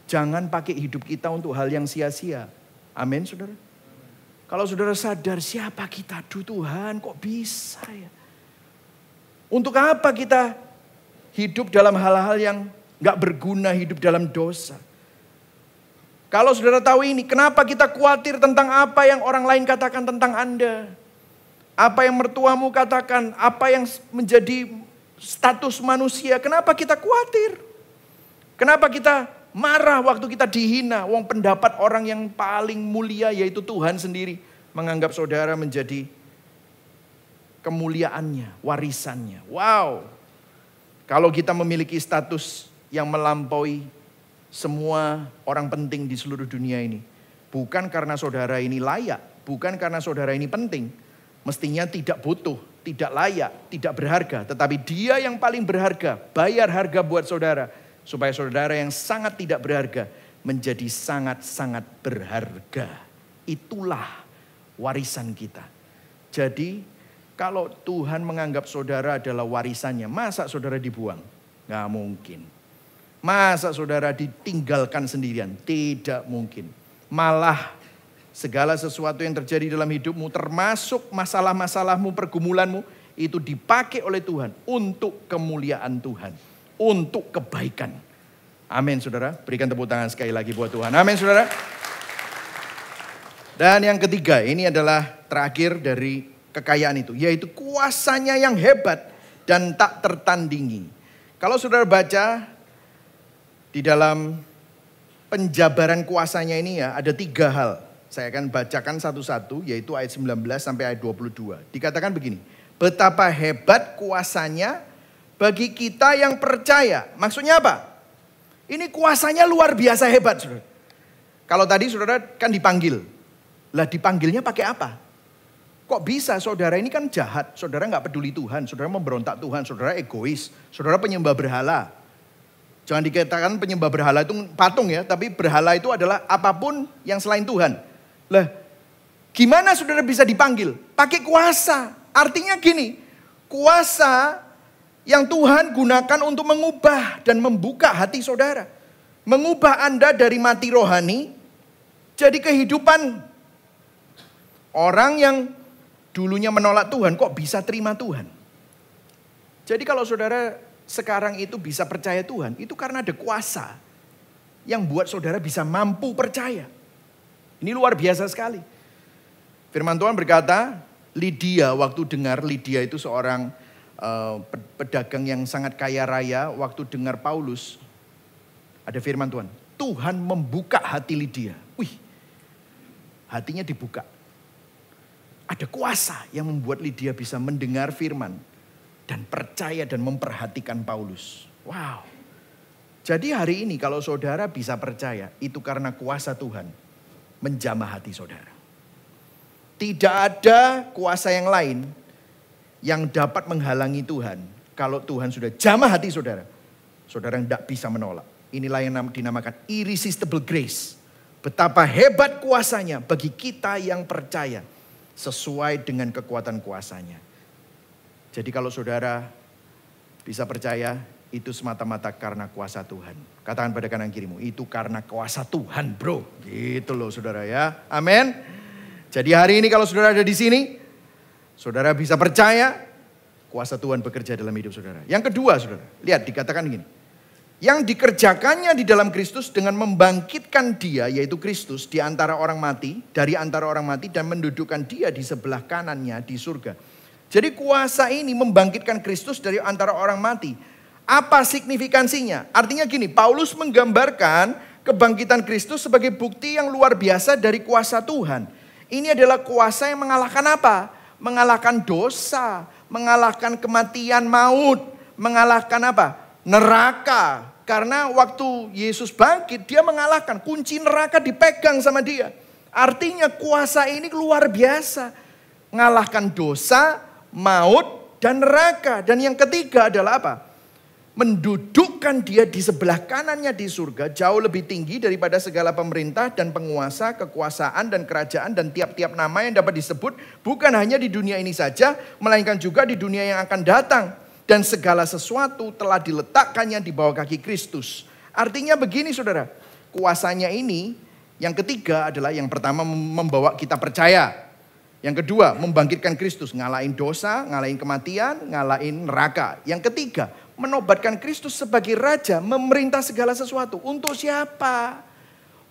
jangan pakai hidup kita untuk hal yang sia-sia. Amin saudara. Kalau saudara sadar siapa kita, aduh Tuhan kok bisa ya. Untuk apa kita hidup dalam hal-hal yang gak berguna, hidup dalam dosa. Kalau saudara tahu ini, kenapa kita khawatir tentang apa yang orang lain katakan tentang Anda. Apa yang mertuamu katakan, apa yang menjadi status manusia. Kenapa kita khawatir? Kenapa kita marah waktu kita dihina? Wong pendapat orang yang paling mulia yaitu Tuhan sendiri menganggap saudara menjadi kemuliaannya, warisannya. Wow. Kalau kita memiliki status yang melampaui semua orang penting di seluruh dunia ini. Bukan karena saudara ini layak, bukan karena saudara ini penting. Mestinya tidak butuh, tidak layak, tidak berharga. Tetapi dia yang paling berharga, bayar harga buat saudara. Supaya saudara yang sangat tidak berharga menjadi sangat-sangat berharga. Itulah warisan kita. Jadi kalau Tuhan menganggap saudara adalah warisannya, masa saudara dibuang? Gak mungkin. Masa saudara ditinggalkan sendirian? Tidak mungkin. Malah segala sesuatu yang terjadi dalam hidupmu, termasuk masalah-masalahmu, pergumulanmu, itu dipakai oleh Tuhan untuk kemuliaan Tuhan. Untuk kebaikan. Amin saudara. Berikan tepuk tangan sekali lagi buat Tuhan. Amin saudara. Dan yang ketiga, ini adalah terakhir dari kekayaan itu. Yaitu kuasanya yang hebat dan tak tertandingi. Kalau saudara baca di dalam penjabaran kuasanya ini ya, ada 3 hal. Saya akan bacakan satu-satu, yaitu ayat 19 sampai ayat 22. Dikatakan begini, betapa hebat kuasanya bagi kita yang percaya. Maksudnya apa? Ini kuasanya luar biasa hebat, saudara. Kalau tadi saudara kan dipanggil. Lah dipanggilnya pakai apa? Kok bisa saudara ini kan jahat. Saudara gak peduli Tuhan. Saudara memberontak Tuhan. Saudara egois. Saudara penyembah berhala. Jangan dikatakan penyembah berhala itu patung ya. Tapi berhala itu adalah apapun yang selain Tuhan. Lah gimana saudara bisa dipanggil? Pakai kuasa. Artinya gini. Kuasa Yang Tuhan gunakan untuk mengubah dan membuka hati saudara. Mengubah Anda dari mati rohani jadi kehidupan. Orang yang dulunya menolak Tuhan kok bisa terima Tuhan. Jadi kalau saudara sekarang itu bisa percaya Tuhan, itu karena ada kuasa yang buat saudara bisa mampu percaya. Ini luar biasa sekali. Firman Tuhan berkata, Lydia waktu dengar, Lydia itu seorang pedagang yang sangat kaya raya, waktu dengar Paulus, ada firman Tuhan, Tuhan membuka hati Lydia. Wih, hatinya dibuka. Ada kuasa yang membuat Lydia bisa mendengar firman dan percaya dan memperhatikan Paulus. Wow. Jadi hari ini kalau saudara bisa percaya, itu karena kuasa Tuhan menjamah hati saudara. Tidak ada kuasa yang lain yang dapat menghalangi Tuhan. Kalau Tuhan sudah jamah hati saudara, saudara tidak bisa menolak. Inilah yang dinamakan irresistible grace. Betapa hebat kuasanya bagi kita yang percaya sesuai dengan kekuatan kuasanya. Jadi kalau saudara bisa percaya, itu semata-mata karena kuasa Tuhan. Katakan pada kanan kirimu, itu karena kuasa Tuhan bro. Gitu loh saudara ya. Amin. Jadi hari ini kalau saudara ada di sini, saudara bisa percaya kuasa Tuhan bekerja dalam hidup saudara. Yang kedua saudara, lihat dikatakan gini. Yang dikerjakannya di dalam Kristus dengan membangkitkan dia, yaitu Kristus, di antara orang mati, dari antara orang mati, dan mendudukkan dia di sebelah kanannya di surga. Jadi kuasa ini membangkitkan Kristus dari antara orang mati. Apa signifikansinya? Artinya gini, Paulus menggambarkan kebangkitan Kristus sebagai bukti yang luar biasa dari kuasa Tuhan. Ini adalah kuasa yang mengalahkan apa? Mengalahkan dosa, mengalahkan kematian maut, mengalahkan apa? Neraka. Karena waktu Yesus bangkit, dia mengalahkan. Kunci neraka dipegang sama dia. Artinya kuasa ini luar biasa. Mengalahkan dosa, maut, dan neraka. Dan yang ketiga adalah apa? Mendudukkan dia di sebelah kanannya di surga. Jauh lebih tinggi daripada segala pemerintah dan penguasa, kekuasaan dan kerajaan. Dan tiap-tiap nama yang dapat disebut. Bukan hanya di dunia ini saja, melainkan juga di dunia yang akan datang. Dan segala sesuatu telah diletakkannya di bawah kaki Kristus. Artinya begini saudara. Kuasanya ini yang ketiga adalah yang pertama membawa kita percaya. Yang kedua membangkitkan Kristus. Ngalahin dosa, ngalahin kematian, ngalahin neraka. Yang ketiga menobatkan Kristus sebagai Raja. Memerintah segala sesuatu. Untuk siapa?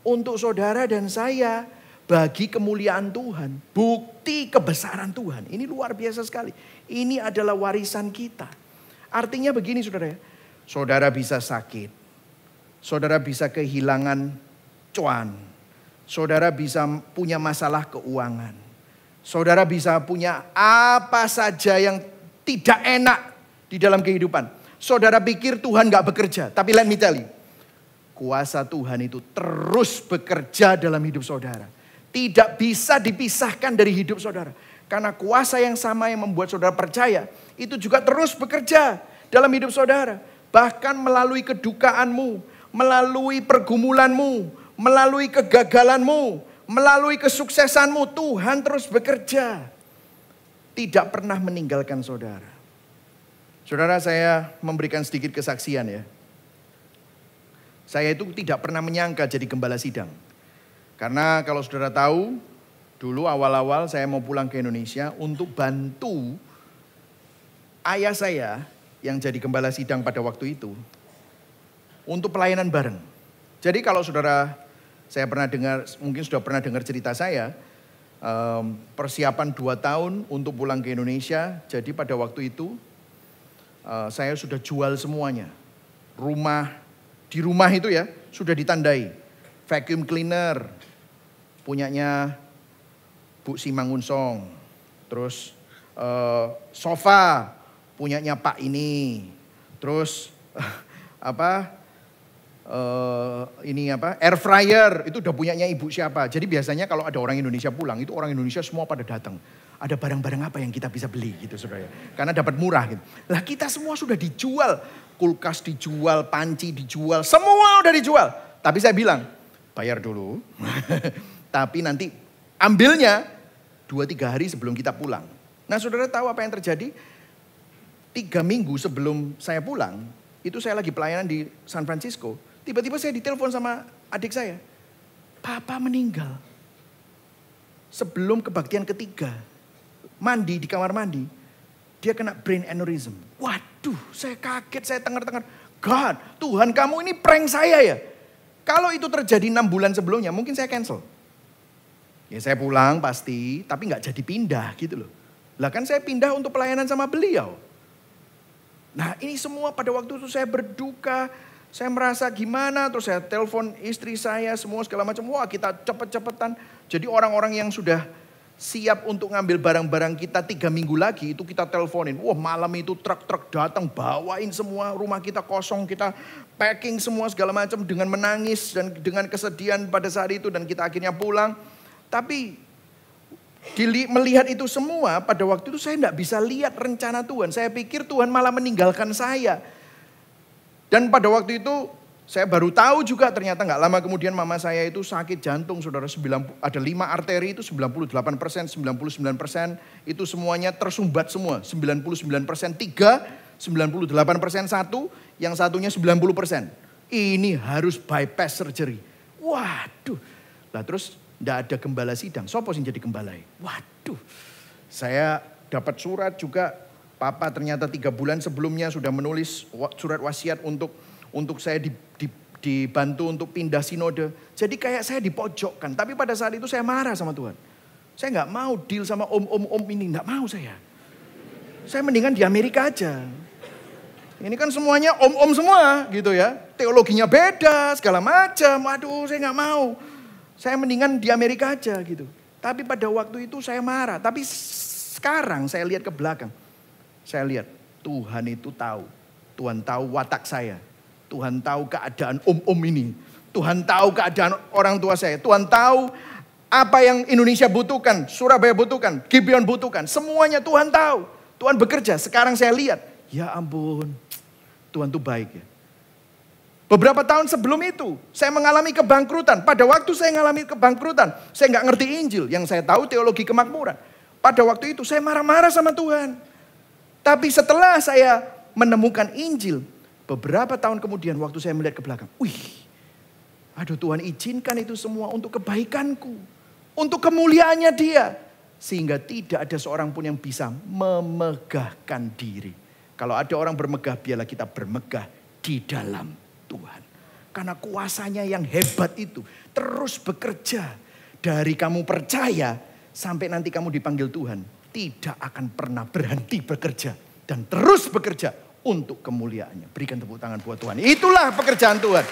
Untuk saudara dan saya. Bagi kemuliaan Tuhan. Bukti kebesaran Tuhan. Ini luar biasa sekali. Ini adalah warisan kita. Artinya begini saudara ya. Saudara bisa sakit. Saudara bisa kehilangan cuan. Saudara bisa punya masalah keuangan. Saudara bisa punya apa saja yang tidak enak di dalam kehidupan. Saudara pikir Tuhan gak bekerja. Tapi let me tell you. Kuasa Tuhan itu terus bekerja dalam hidup saudara. Tidak bisa dipisahkan dari hidup saudara. Karena kuasa yang sama yang membuat saudara percaya, itu juga terus bekerja dalam hidup saudara. Bahkan melalui kedukaanmu, melalui pergumulanmu, melalui kegagalanmu, melalui kesuksesanmu, Tuhan terus bekerja. Tidak pernah meninggalkan saudara. Saudara, saya memberikan sedikit kesaksian ya. Saya itu tidak pernah menyangka jadi gembala sidang. Karena kalau saudara tahu, dulu awal-awal saya mau pulang ke Indonesia untuk bantu ayah saya yang jadi gembala sidang pada waktu itu. Untuk pelayanan bareng. Jadi kalau saudara, saya pernah dengar, mungkin sudah pernah dengar cerita saya. Persiapan 2 tahun untuk pulang ke Indonesia. Jadi pada waktu itu saya sudah jual semuanya. Di rumah itu ya sudah ditandai. Vacuum cleaner punyanya Bu Simangunsong. Terus sofa punyanya Pak ini. Terus air fryer itu udah punyanya ibu siapa. Jadi biasanya kalau ada orang Indonesia pulang, itu orang Indonesia semua pada datang. Ada barang-barang apa yang kita bisa beli gitu saudara. Karena dapat murah gitu. Lah kita semua sudah dijual. Kulkas dijual, panci dijual, semua udah dijual. Tapi saya bilang, bayar dulu. Tapi nanti ambilnya 2-3 hari sebelum kita pulang. Nah saudara tahu apa yang terjadi? 3 minggu sebelum saya pulang, itu saya lagi pelayanan di San Francisco. Tiba-tiba saya ditelepon sama adik saya. Papa meninggal. Sebelum kebaktian ketiga, mandi di kamar mandi, dia kena brain aneurysm. Waduh, saya kaget, saya tengar-tengar. God, Tuhan kamu ini prank saya ya. Kalau itu terjadi 6 bulan sebelumnya, mungkin saya cancel. Ya saya pulang pasti, tapi gak jadi pindah gitu loh. Lah kan saya pindah untuk pelayanan sama beliau. Nah ini semua pada waktu itu saya berduka, saya merasa gimana, terus saya telepon istri saya, semua segala macam. Wah kita cepet-cepetan. Jadi orang-orang yang sudah siap untuk ngambil barang-barang kita 3 minggu lagi, itu kita teleponin. Wah malam itu truk-truk datang, bawain semua, rumah kita kosong, kita packing semua segala macam dengan menangis dan dengan kesedihan pada saat itu. Dan kita akhirnya pulang. Tapi melihat itu semua, pada waktu itu saya tidak bisa lihat rencana Tuhan. Saya pikir Tuhan malah meninggalkan saya. Dan pada waktu itu saya baru tahu juga ternyata nggak lama kemudian mama saya itu sakit jantung. Saudara, ada 5 arteri itu 98%, 99% itu semuanya tersumbat semua. 99% 3, 98% 1, yang satunya 90%. Ini harus bypass surgery. Waduh, lah terus nggak ada gembala sidang. Sopo sing jadi gembala? Waduh, saya dapat surat juga. Papa ternyata 3 bulan sebelumnya sudah menulis surat wasiat untuk saya dibantu untuk pindah sinode. Jadi kayak saya dipojokkan. Tapi pada saat itu saya marah sama Tuhan. Saya nggak mau deal sama om ini, nggak mau saya. Saya mendingan di Amerika aja. Ini kan semuanya om semua gitu ya. Teologinya beda, segala macam. Waduh, saya nggak mau. Saya mendingan di Amerika aja gitu. Tapi pada waktu itu saya marah. Tapi sekarang saya lihat ke belakang. Saya lihat Tuhan itu tahu. Tuhan tahu watak saya. Tuhan tahu keadaan om ini. Tuhan tahu keadaan orang tua saya. Tuhan tahu apa yang Indonesia butuhkan. Surabaya butuhkan. Gibeon butuhkan. Semuanya Tuhan tahu. Tuhan bekerja. Sekarang saya lihat. Ya ampun. Tuhan tuh baik ya. Beberapa tahun sebelum itu, saya mengalami kebangkrutan. Pada waktu saya mengalami kebangkrutan, saya nggak ngerti Injil. Yang saya tahu teologi kemakmuran. Pada waktu itu saya marah-marah sama Tuhan. Tapi setelah saya menemukan Injil, beberapa tahun kemudian waktu saya melihat ke belakang. Aduh Tuhan izinkan itu semua untuk kebaikanku. Untuk kemuliaannya Dia. Sehingga tidak ada seorang pun yang bisa memegahkan diri. Kalau ada orang bermegah, biarlah kita bermegah di dalam Tuhan. Karena kuasanya yang hebat itu terus bekerja. Dari kamu percaya sampai nanti kamu dipanggil Tuhan. Tidak akan pernah berhenti bekerja. Dan terus bekerja untuk kemuliaannya. Berikan tepuk tangan buat Tuhan. Itulah pekerjaan Tuhan.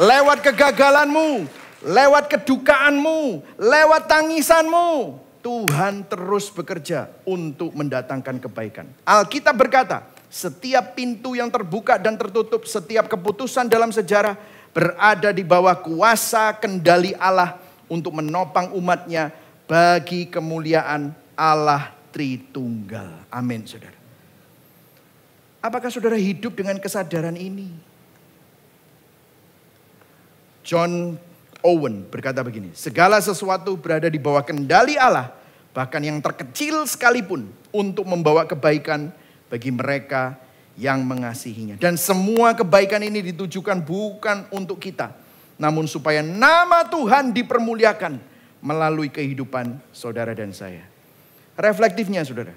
Lewat kegagalanmu. Lewat kedukaanmu. Lewat tangisanmu. Tuhan terus bekerja untuk mendatangkan kebaikan. Alkitab berkata, setiap pintu yang terbuka dan tertutup, setiap keputusan dalam sejarah berada di bawah kuasa kendali Allah untuk menopang umatnya bagi kemuliaan Allah Tritunggal. Amin, saudara. Apakah saudara hidup dengan kesadaran ini? John Owen berkata begini, segala sesuatu berada di bawah kendali Allah, bahkan yang terkecil sekalipun untuk membawa kebaikan bagi mereka yang mengasihinya. Dan semua kebaikan ini ditujukan bukan untuk kita, namun supaya nama Tuhan dipermuliakan melalui kehidupan saudara dan saya. Reflektifnya saudara,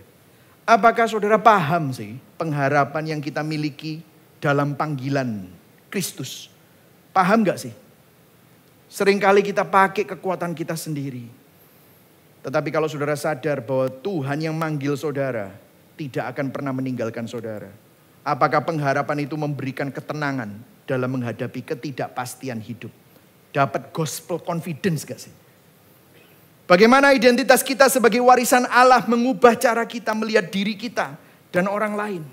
apakah saudara paham sih pengharapan yang kita miliki dalam panggilan Kristus? Paham gak sih? Seringkali kita pakai kekuatan kita sendiri. Tetapi kalau saudara sadar bahwa Tuhan yang manggil saudara tidak akan pernah meninggalkan saudara. Apakah pengharapan itu memberikan ketenangan dalam menghadapi ketidakpastian hidup? Dapat gospel confidence gak sih? Bagaimana identitas kita sebagai warisan Allah mengubah cara kita melihat diri kita dan orang lain?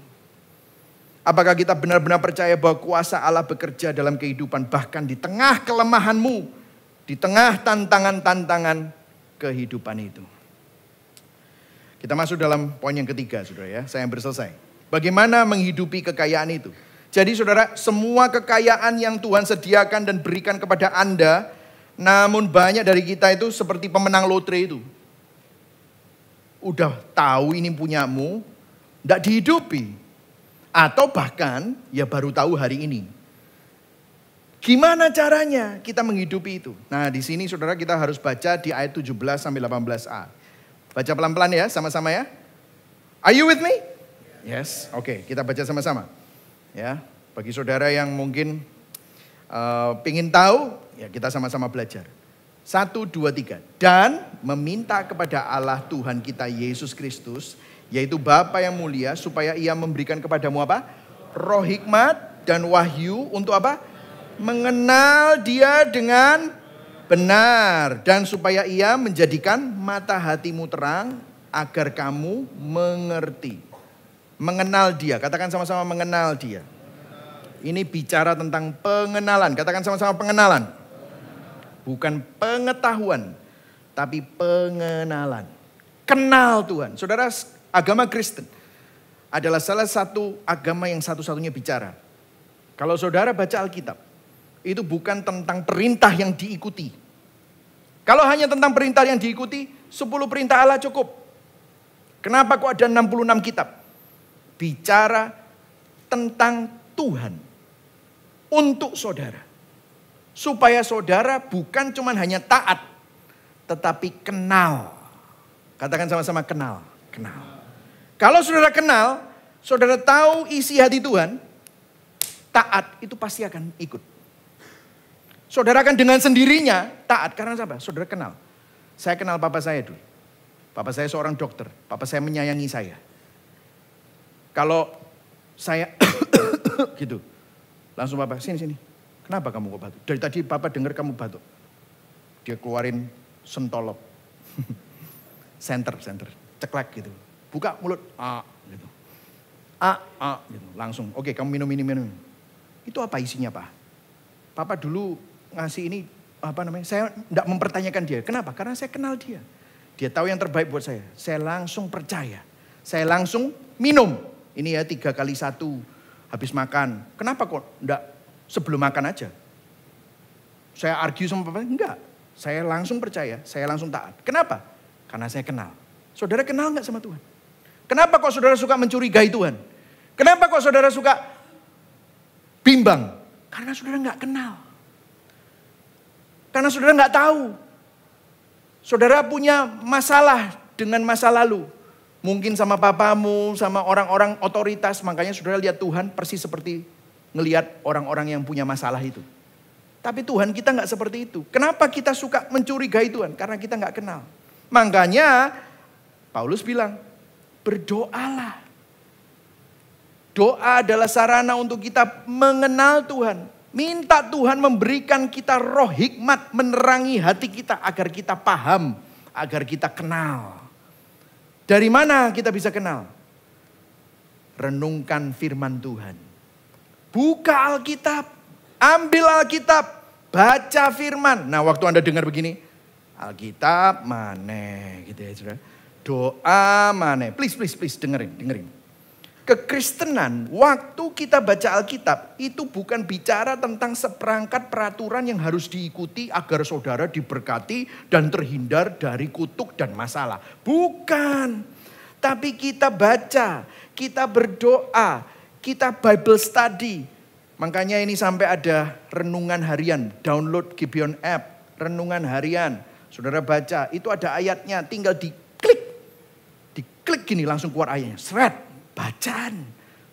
Apakah kita benar-benar percaya bahwa kuasa Allah bekerja dalam kehidupan bahkan di tengah kelemahanmu, di tengah tantangan-tantangan kehidupan itu? Kita masuk dalam poin yang ketiga, saudara ya. Saya hampir selesai. Bagaimana menghidupi kekayaan itu? Jadi saudara, semua kekayaan yang Tuhan sediakan dan berikan kepada Anda, namun banyak dari kita itu seperti pemenang lotre itu. Udah tahu ini punyamu, tidak dihidupi. Atau bahkan ya baru tahu hari ini. Gimana caranya kita menghidupi itu? Nah, di sini saudara kita harus baca di ayat 17 sampai 18a. Baca pelan-pelan ya, sama-sama ya. Are you with me? Yes. Oke, kita baca sama-sama. Ya, bagi saudara yang mungkin pengen tahu, ya kita sama-sama belajar. 1, 2, 3. Dan meminta kepada Allah Tuhan kita Yesus Kristus, yaitu Bapa yang mulia, supaya Ia memberikan kepadamu apa? Roh hikmat dan wahyu untuk apa? Mengenal Dia dengan benar, dan supaya Ia menjadikan mata hatimu terang agar kamu mengerti. Mengenal Dia, katakan sama-sama mengenal Dia. Ini bicara tentang pengenalan, katakan sama-sama pengenalan. Bukan pengetahuan, tapi pengenalan. Kenal Tuhan. Saudara, agama Kristen adalah salah satu agama yang satu-satunya bicara. Kalau saudara baca Alkitab, itu bukan tentang perintah yang diikuti. Kalau hanya tentang perintah yang diikuti, 10 perintah Allah cukup. Kenapa kok ada 66 kitab? Bicara tentang Tuhan untuk saudara. Supaya saudara bukan cuma hanya taat, tetapi kenal. Katakan sama-sama kenal. Kenal. Kalau saudara kenal, saudara tahu isi hati Tuhan, taat itu pasti akan ikut. Saudara kan dengan sendirinya taat karena apa? Saudara kenal. Saya kenal papa saya dulu. Papa saya seorang dokter. Papa saya menyayangi saya. Kalau saya gitu, langsung papa sini. Kenapa kamu kok batuk? Dari tadi papa dengar kamu batuk. Dia keluarin sentolop. Center, ceklek gitu. Buka mulut, gitu. Gitu. Langsung, oke kamu minum. Itu apa isinya Pak? Papa dulu ngasih ini, saya tidak mempertanyakan dia. Kenapa? Karena saya kenal dia. Dia tahu yang terbaik buat saya. Saya langsung percaya. Saya langsung minum. Ini ya 3 kali 1 habis makan. Kenapa kok enggak sebelum makan aja? Saya argue sama papa? Enggak. Saya langsung percaya, saya langsung taat. Kenapa? Karena saya kenal. Saudara kenal enggak sama Tuhan? Kenapa kok saudara suka mencurigai Tuhan? Kenapa kok saudara suka bimbang? Karena saudara enggak kenal. Karena saudara enggak tahu. Saudara punya masalah dengan masa lalu. Mungkin sama papamu, sama orang-orang otoritas. Makanya saudara lihat Tuhan persis seperti ngelihat orang-orang yang punya masalah itu. Tapi Tuhan kita enggak seperti itu. Kenapa kita suka mencurigai Tuhan? Karena kita enggak kenal. Makanya Paulus bilang, berdoalah. Doa adalah sarana untuk kita mengenal Tuhan. Minta Tuhan memberikan kita roh hikmat, menerangi hati kita agar kita paham, agar kita kenal. Dari mana kita bisa kenal? Renungkan firman Tuhan. Buka Alkitab, ambil Alkitab, baca firman. Nah, waktu Anda dengar begini, Alkitab mana gitu ya saudara. Doa mana? Please dengerin. Kekristenan, waktu kita baca Alkitab, itu bukan bicara tentang seperangkat peraturan yang harus diikuti agar saudara diberkati dan terhindar dari kutuk dan masalah. Bukan. Tapi kita baca, kita berdoa, kita Bible study. Makanya ini sampai ada renungan harian, download Gibeon app, renungan harian. Saudara baca, itu ada ayatnya, tinggal diklik gini langsung keluar ayatnya, seret. Bacaan.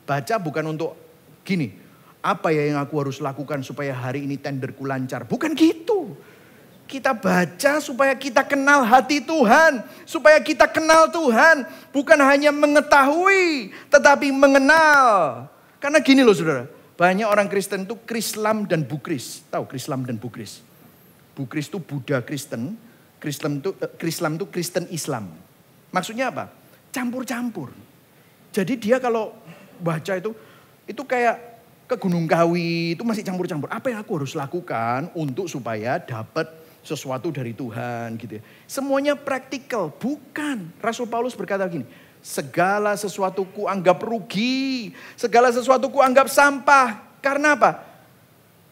Baca bukan untuk gini. Apa ya yang aku harus lakukan supaya hari ini tenderku lancar. Bukan gitu. Kita baca supaya kita kenal hati Tuhan. Supaya kita kenal Tuhan. Bukan hanya mengetahui. Tetapi mengenal. Karena gini loh saudara. Banyak orang Kristen itu Krislam dan Bukris. Tahu Krislam dan Bukris? Bukris itu Buddha Kristen. Krislam itu Kristen Islam. Maksudnya apa? Campur-campur. Jadi dia kalau baca itu kayak ke Gunung Kawi, itu masih campur-campur. Apa yang aku harus lakukan untuk supaya dapat sesuatu dari Tuhan gitu ya. Semuanya praktikal, bukan. Rasul Paulus berkata gini, segala sesuatu ku anggap rugi, segala sesuatu ku anggap sampah. Karena apa?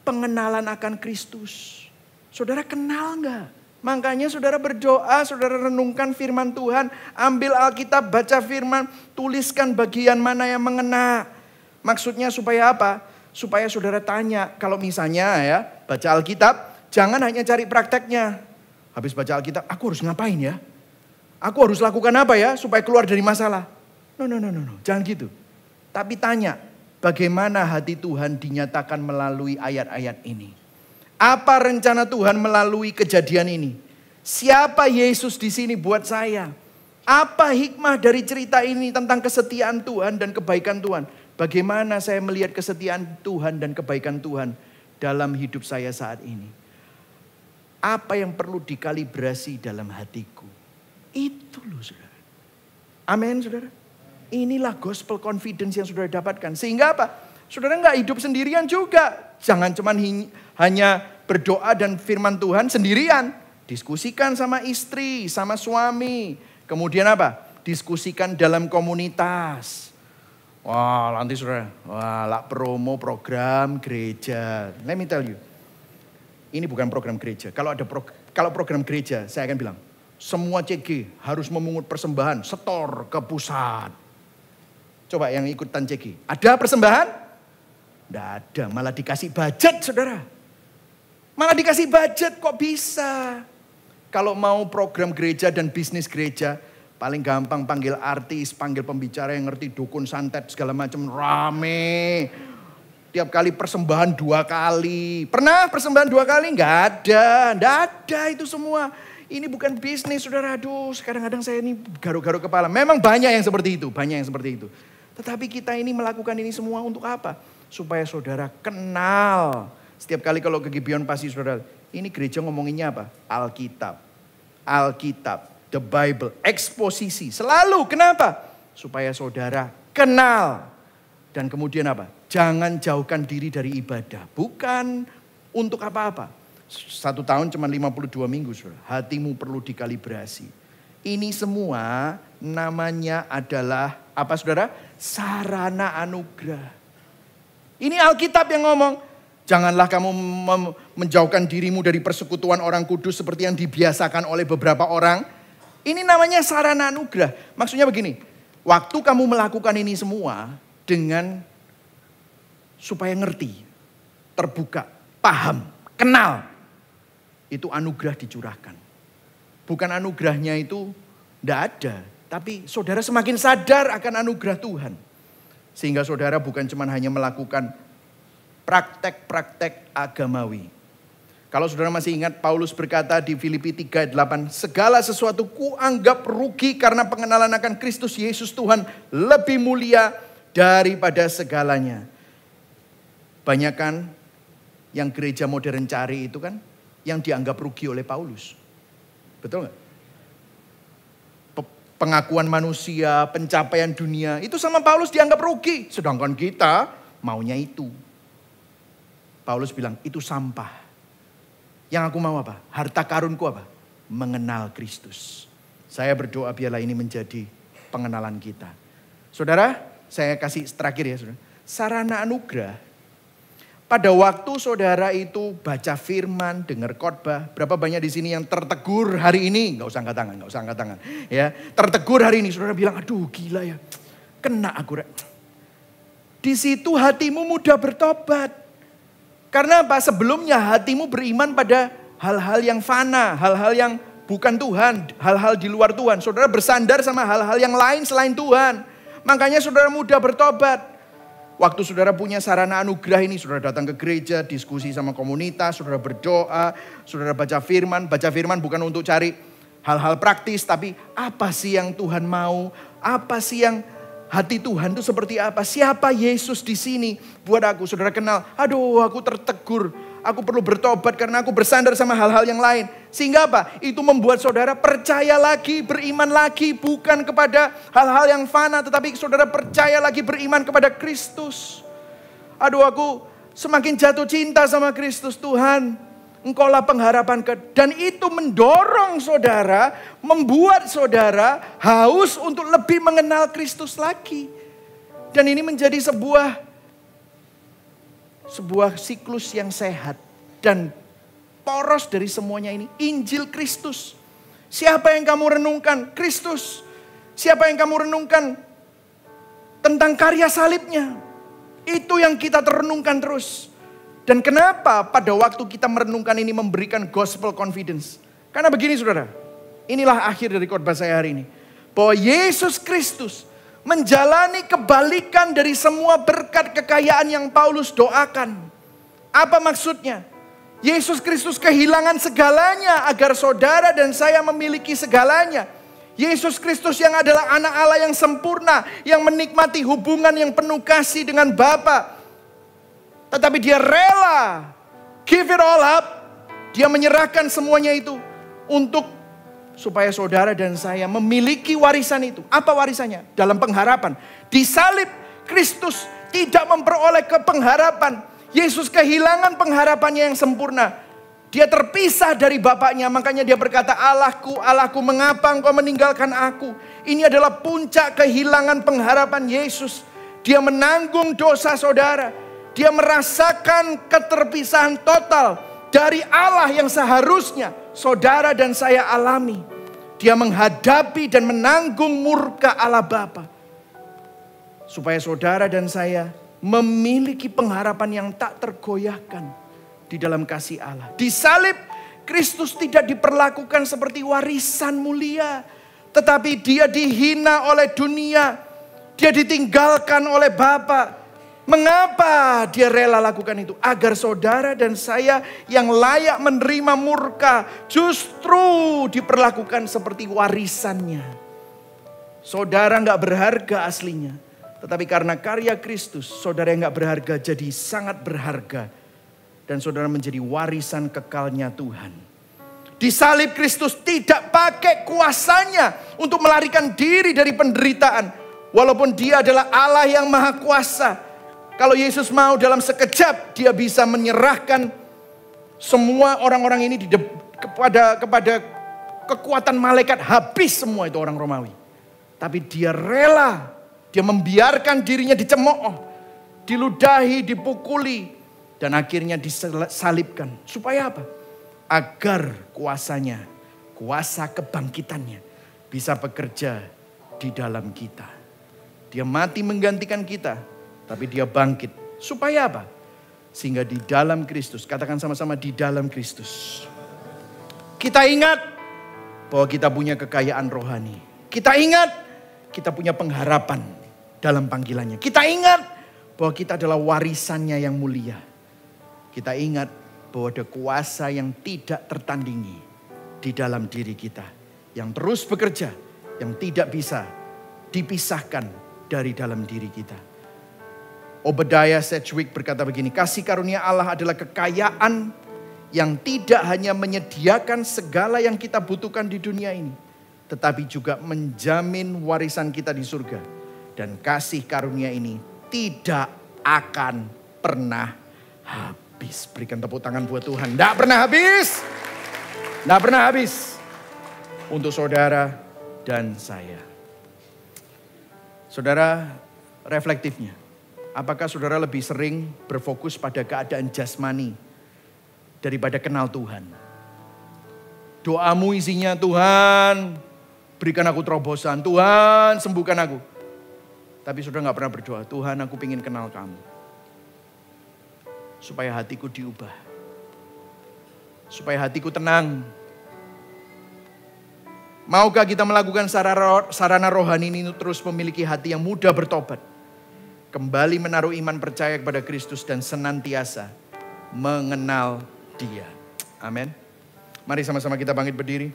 Pengenalan akan Kristus. Saudara kenal enggak? Makanya saudara berdoa, saudara renungkan firman Tuhan. Ambil Alkitab, baca firman, tuliskan bagian mana yang mengena. Maksudnya supaya apa? Supaya saudara tanya, kalau misalnya ya baca Alkitab, jangan hanya cari prakteknya. Habis baca Alkitab, aku harus ngapain ya? Aku harus lakukan apa ya supaya keluar dari masalah? No, jangan gitu. Tapi tanya, bagaimana hati Tuhan dinyatakan melalui ayat-ayat ini? Apa rencana Tuhan melalui kejadian ini? Siapa Yesus di sini buat saya? Apa hikmah dari cerita ini tentang kesetiaan Tuhan dan kebaikan Tuhan? Bagaimana saya melihat kesetiaan Tuhan dan kebaikan Tuhan dalam hidup saya saat ini? Apa yang perlu dikalibrasi dalam hatiku? Itu loh saudara. Amin saudara. Inilah gospel confidence yang saudara dapatkan. Sehingga apa? Saudara nggak hidup sendirian juga. Jangan cuma hanya berdoa dan firman Tuhan sendirian. Diskusikan sama istri, sama suami. Kemudian apa? Diskusikan dalam komunitas. Wah nanti saudara, lah promo program gereja. Let me tell you. Ini bukan program gereja. Kalau program gereja saya akan bilang. Semua CG harus memungut persembahan setor ke pusat. Coba yang ikutan CG. Ada persembahan? Tidak ada, malah dikasih budget saudara. Malah dikasih budget kok bisa. Kalau mau program gereja dan bisnis gereja, paling gampang panggil artis, panggil pembicara yang ngerti dukun santet segala macam rame. Tiap kali persembahan 2 kali. Pernah persembahan 2 kali? Enggak ada itu semua. Ini bukan bisnis saudara. Aduh kadang-kadang saya ini garuk-garuk kepala. Memang banyak yang seperti itu. Tetapi kita ini melakukan ini semua untuk apa? Supaya saudara kenal. Setiap kali kalau ke Gibeon pasti saudara, ini gereja ngomonginnya apa? Alkitab, the Bible, eksposisi. Selalu, kenapa? Supaya saudara kenal. Dan kemudian apa? Jangan jauhkan diri dari ibadah. Bukan untuk apa-apa. 1 tahun cuma 52 minggu saudara. Hatimu perlu dikalibrasi. Ini semua namanya adalah apa saudara? Sarana anugerah. Ini Alkitab yang ngomong. Janganlah kamu menjauhkan dirimu dari persekutuan orang kudus seperti yang dibiasakan oleh beberapa orang. Ini namanya sarana anugerah. Maksudnya begini, waktu kamu melakukan ini semua dengan supaya ngerti, terbuka, paham, kenal. Itu anugerah dicurahkan. Bukan anugerahnya itu tidak ada. Tapi saudara semakin sadar akan anugerah Tuhan. Sehingga saudara bukan cuma hanya melakukan praktek-praktek agamawi. Kalau saudara masih ingat Paulus berkata di Filipi 3:8, segala sesuatu kuanggap rugi karena pengenalan akan Kristus Yesus Tuhan lebih mulia daripada segalanya. Banyak kan yang gereja modern cari itu kan yang dianggap rugi oleh Paulus. Betul nggak? Pengakuan manusia, pencapaian dunia itu sama Paulus dianggap rugi. Sedangkan kita maunya itu. Paulus bilang itu sampah. Yang aku mau apa? Harta karunku apa? Mengenal Kristus. Saya berdoa biarlah ini menjadi pengenalan kita. Saudara, saya kasih terakhir ya saudara. Sarana anugerah. Pada waktu saudara itu baca firman, dengar khotbah. Berapa banyak di sini yang tertegur hari ini? Gak usah angkat tangan. Ya, tertegur hari ini. Saudara bilang, aduh gila ya. Kena aku. Di situ hatimu mudah bertobat. Karena apa? Sebelumnya hatimu beriman pada hal-hal yang fana, hal-hal yang bukan Tuhan, hal-hal di luar Tuhan. Saudara bersandar sama hal-hal yang lain selain Tuhan. Makanya saudara mudah bertobat. Waktu saudara punya sarana anugerah ini, saudara datang ke gereja, diskusi sama komunitas, saudara berdoa, saudara baca firman. Baca firman bukan untuk cari hal-hal praktis, tapi apa sih yang Tuhan mau? Apa sih yang hati Tuhan itu seperti apa? Siapa Yesus di sini buat aku? Saudara kenal, aduh aku tertegur. Aku perlu bertobat karena aku bersandar sama hal-hal yang lain. Sehingga apa? Itu membuat saudara percaya lagi, beriman lagi. Bukan kepada hal-hal yang fana, tetapi saudara percaya lagi beriman kepada Kristus. Aduh aku semakin jatuh cinta sama Kristus. Tuhan, Engkaulah pengharapan. Dan itu mendorong saudara, membuat saudara haus untuk lebih mengenal Kristus lagi. Dan ini menjadi sebuah siklus yang sehat. Dan poros dari semuanya ini, Injil Kristus. Siapa yang kamu renungkan? Kristus. Siapa yang kamu renungkan tentang karya salibnya? Itu yang kita renungkan terus. Dan kenapa pada waktu kita merenungkan ini memberikan gospel confidence? Karena begini saudara, inilah akhir dari khotbah saya hari ini. Bahwa Yesus Kristus menjalani kebalikan dari semua berkat kekayaan yang Paulus doakan. Apa maksudnya? Yesus Kristus kehilangan segalanya agar saudara dan saya memiliki segalanya. Yesus Kristus yang adalah anak Allah yang sempurna, yang menikmati hubungan yang penuh kasih dengan Bapa. Tetapi dia rela give it all up. Dia menyerahkan semuanya itu untuk supaya saudara dan saya memiliki warisan itu. Apa warisannya? Dalam pengharapan. Di salib Kristus tidak memperoleh pengharapan. Yesus kehilangan pengharapannya yang sempurna. Dia terpisah dari Bapaknya. Makanya dia berkata, Allahku, Allahku, mengapa engkau meninggalkan aku? Ini adalah puncak kehilangan pengharapan Yesus. Dia menanggung dosa saudara. Dia merasakan keterpisahan total dari Allah yang seharusnya saudara dan saya alami. Dia menghadapi dan menanggung murka Allah Bapa. Supaya saudara dan saya memiliki pengharapan yang tak tergoyahkan di dalam kasih Allah. Di salib, Kristus tidak diperlakukan seperti warisan mulia. Tetapi dia dihina oleh dunia. Dia ditinggalkan oleh Bapa. Mengapa dia rela lakukan itu? Agar saudara dan saya yang layak menerima murka justru diperlakukan seperti warisannya. Saudara gak berharga aslinya. Tetapi karena karya Kristus, saudara yang gak berharga jadi sangat berharga. Dan saudara menjadi warisan kekalnya Tuhan. Di salib Kristus tidak pakai kuasanya untuk melarikan diri dari penderitaan. Walaupun dia adalah Allah yang maha kuasa. Kalau Yesus mau dalam sekejap dia bisa menyerahkan semua orang-orang ini kepada kekuatan malaikat. Habis semua itu orang Romawi. Tapi dia rela. Dia membiarkan dirinya dicemooh. Diludahi, dipukuli. Dan akhirnya disalibkan. Supaya apa? Agar kuasanya, kuasa kebangkitannya bisa bekerja di dalam kita. Dia mati menggantikan kita. Tapi dia bangkit. Supaya apa? Sehingga di dalam Kristus. Katakan sama-sama, di dalam Kristus. Kita ingat bahwa kita punya kekayaan rohani. Kita ingat kita punya pengharapan dalam panggilannya. Kita ingat bahwa kita adalah warisannya yang mulia. Kita ingat bahwa ada kuasa yang tidak tertandingi di dalam diri kita. Yang terus bekerja. Yang tidak bisa dipisahkan dari dalam diri kita. Obadiah Sedgwick berkata begini, kasih karunia Allah adalah kekayaan yang tidak hanya menyediakan segala yang kita butuhkan di dunia ini, tetapi juga menjamin warisan kita di surga. Dan kasih karunia ini tidak akan pernah habis. Berikan tepuk tangan buat Tuhan. Tidak pernah habis. Tidak pernah habis. Untuk saudara dan saya. Saudara, reflektifnya. Apakah saudara lebih sering berfokus pada keadaan jasmani daripada kenal Tuhan? Doamu isinya, Tuhan berikan aku terobosan, Tuhan sembuhkan aku. Tapi saudara gak pernah berdoa, Tuhan aku ingin kenal kamu. Supaya hatiku diubah. Supaya hatiku tenang. Maukah kita melakukan sarana rohani ini terus memiliki hati yang mudah bertobat? Kembali menaruh iman percaya kepada Kristus dan senantiasa mengenal Dia. Amin. Mari sama-sama kita bangkit berdiri.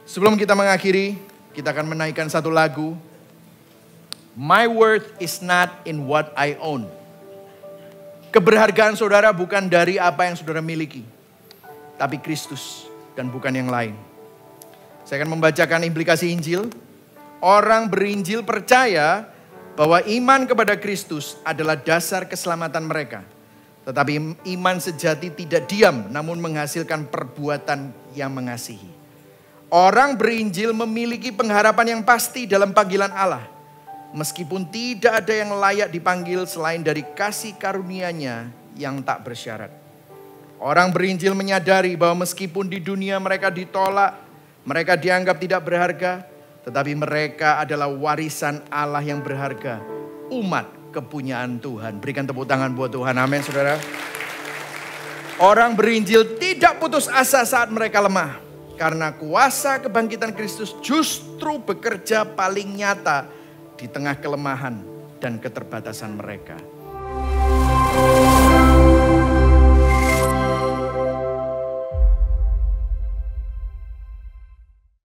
Sebelum kita mengakhiri, kita akan menaikkan satu lagu. My worth is not in what I own. Keberhargaan saudara bukan dari apa yang saudara miliki, tapi Kristus dan bukan yang lain. Saya akan membacakan implikasi Injil. Orang berinjil percaya bahwa iman kepada Kristus adalah dasar keselamatan mereka. Tetapi iman sejati tidak diam, namun menghasilkan perbuatan yang mengasihi. Orang berinjil memiliki pengharapan yang pasti dalam panggilan Allah. Meskipun tidak ada yang layak dipanggil selain dari kasih karunia-Nya yang tak bersyarat. Orang berinjil menyadari bahwa meskipun di dunia mereka ditolak, mereka dianggap tidak berharga, tetapi mereka adalah warisan Allah yang berharga, umat kepunyaan Tuhan. Berikan tepuk tangan buat Tuhan. Amin, saudara. Orang berinjil tidak putus asa saat mereka lemah. Karena kuasa kebangkitan Kristus justru bekerja paling nyata di tengah kelemahan dan keterbatasan mereka.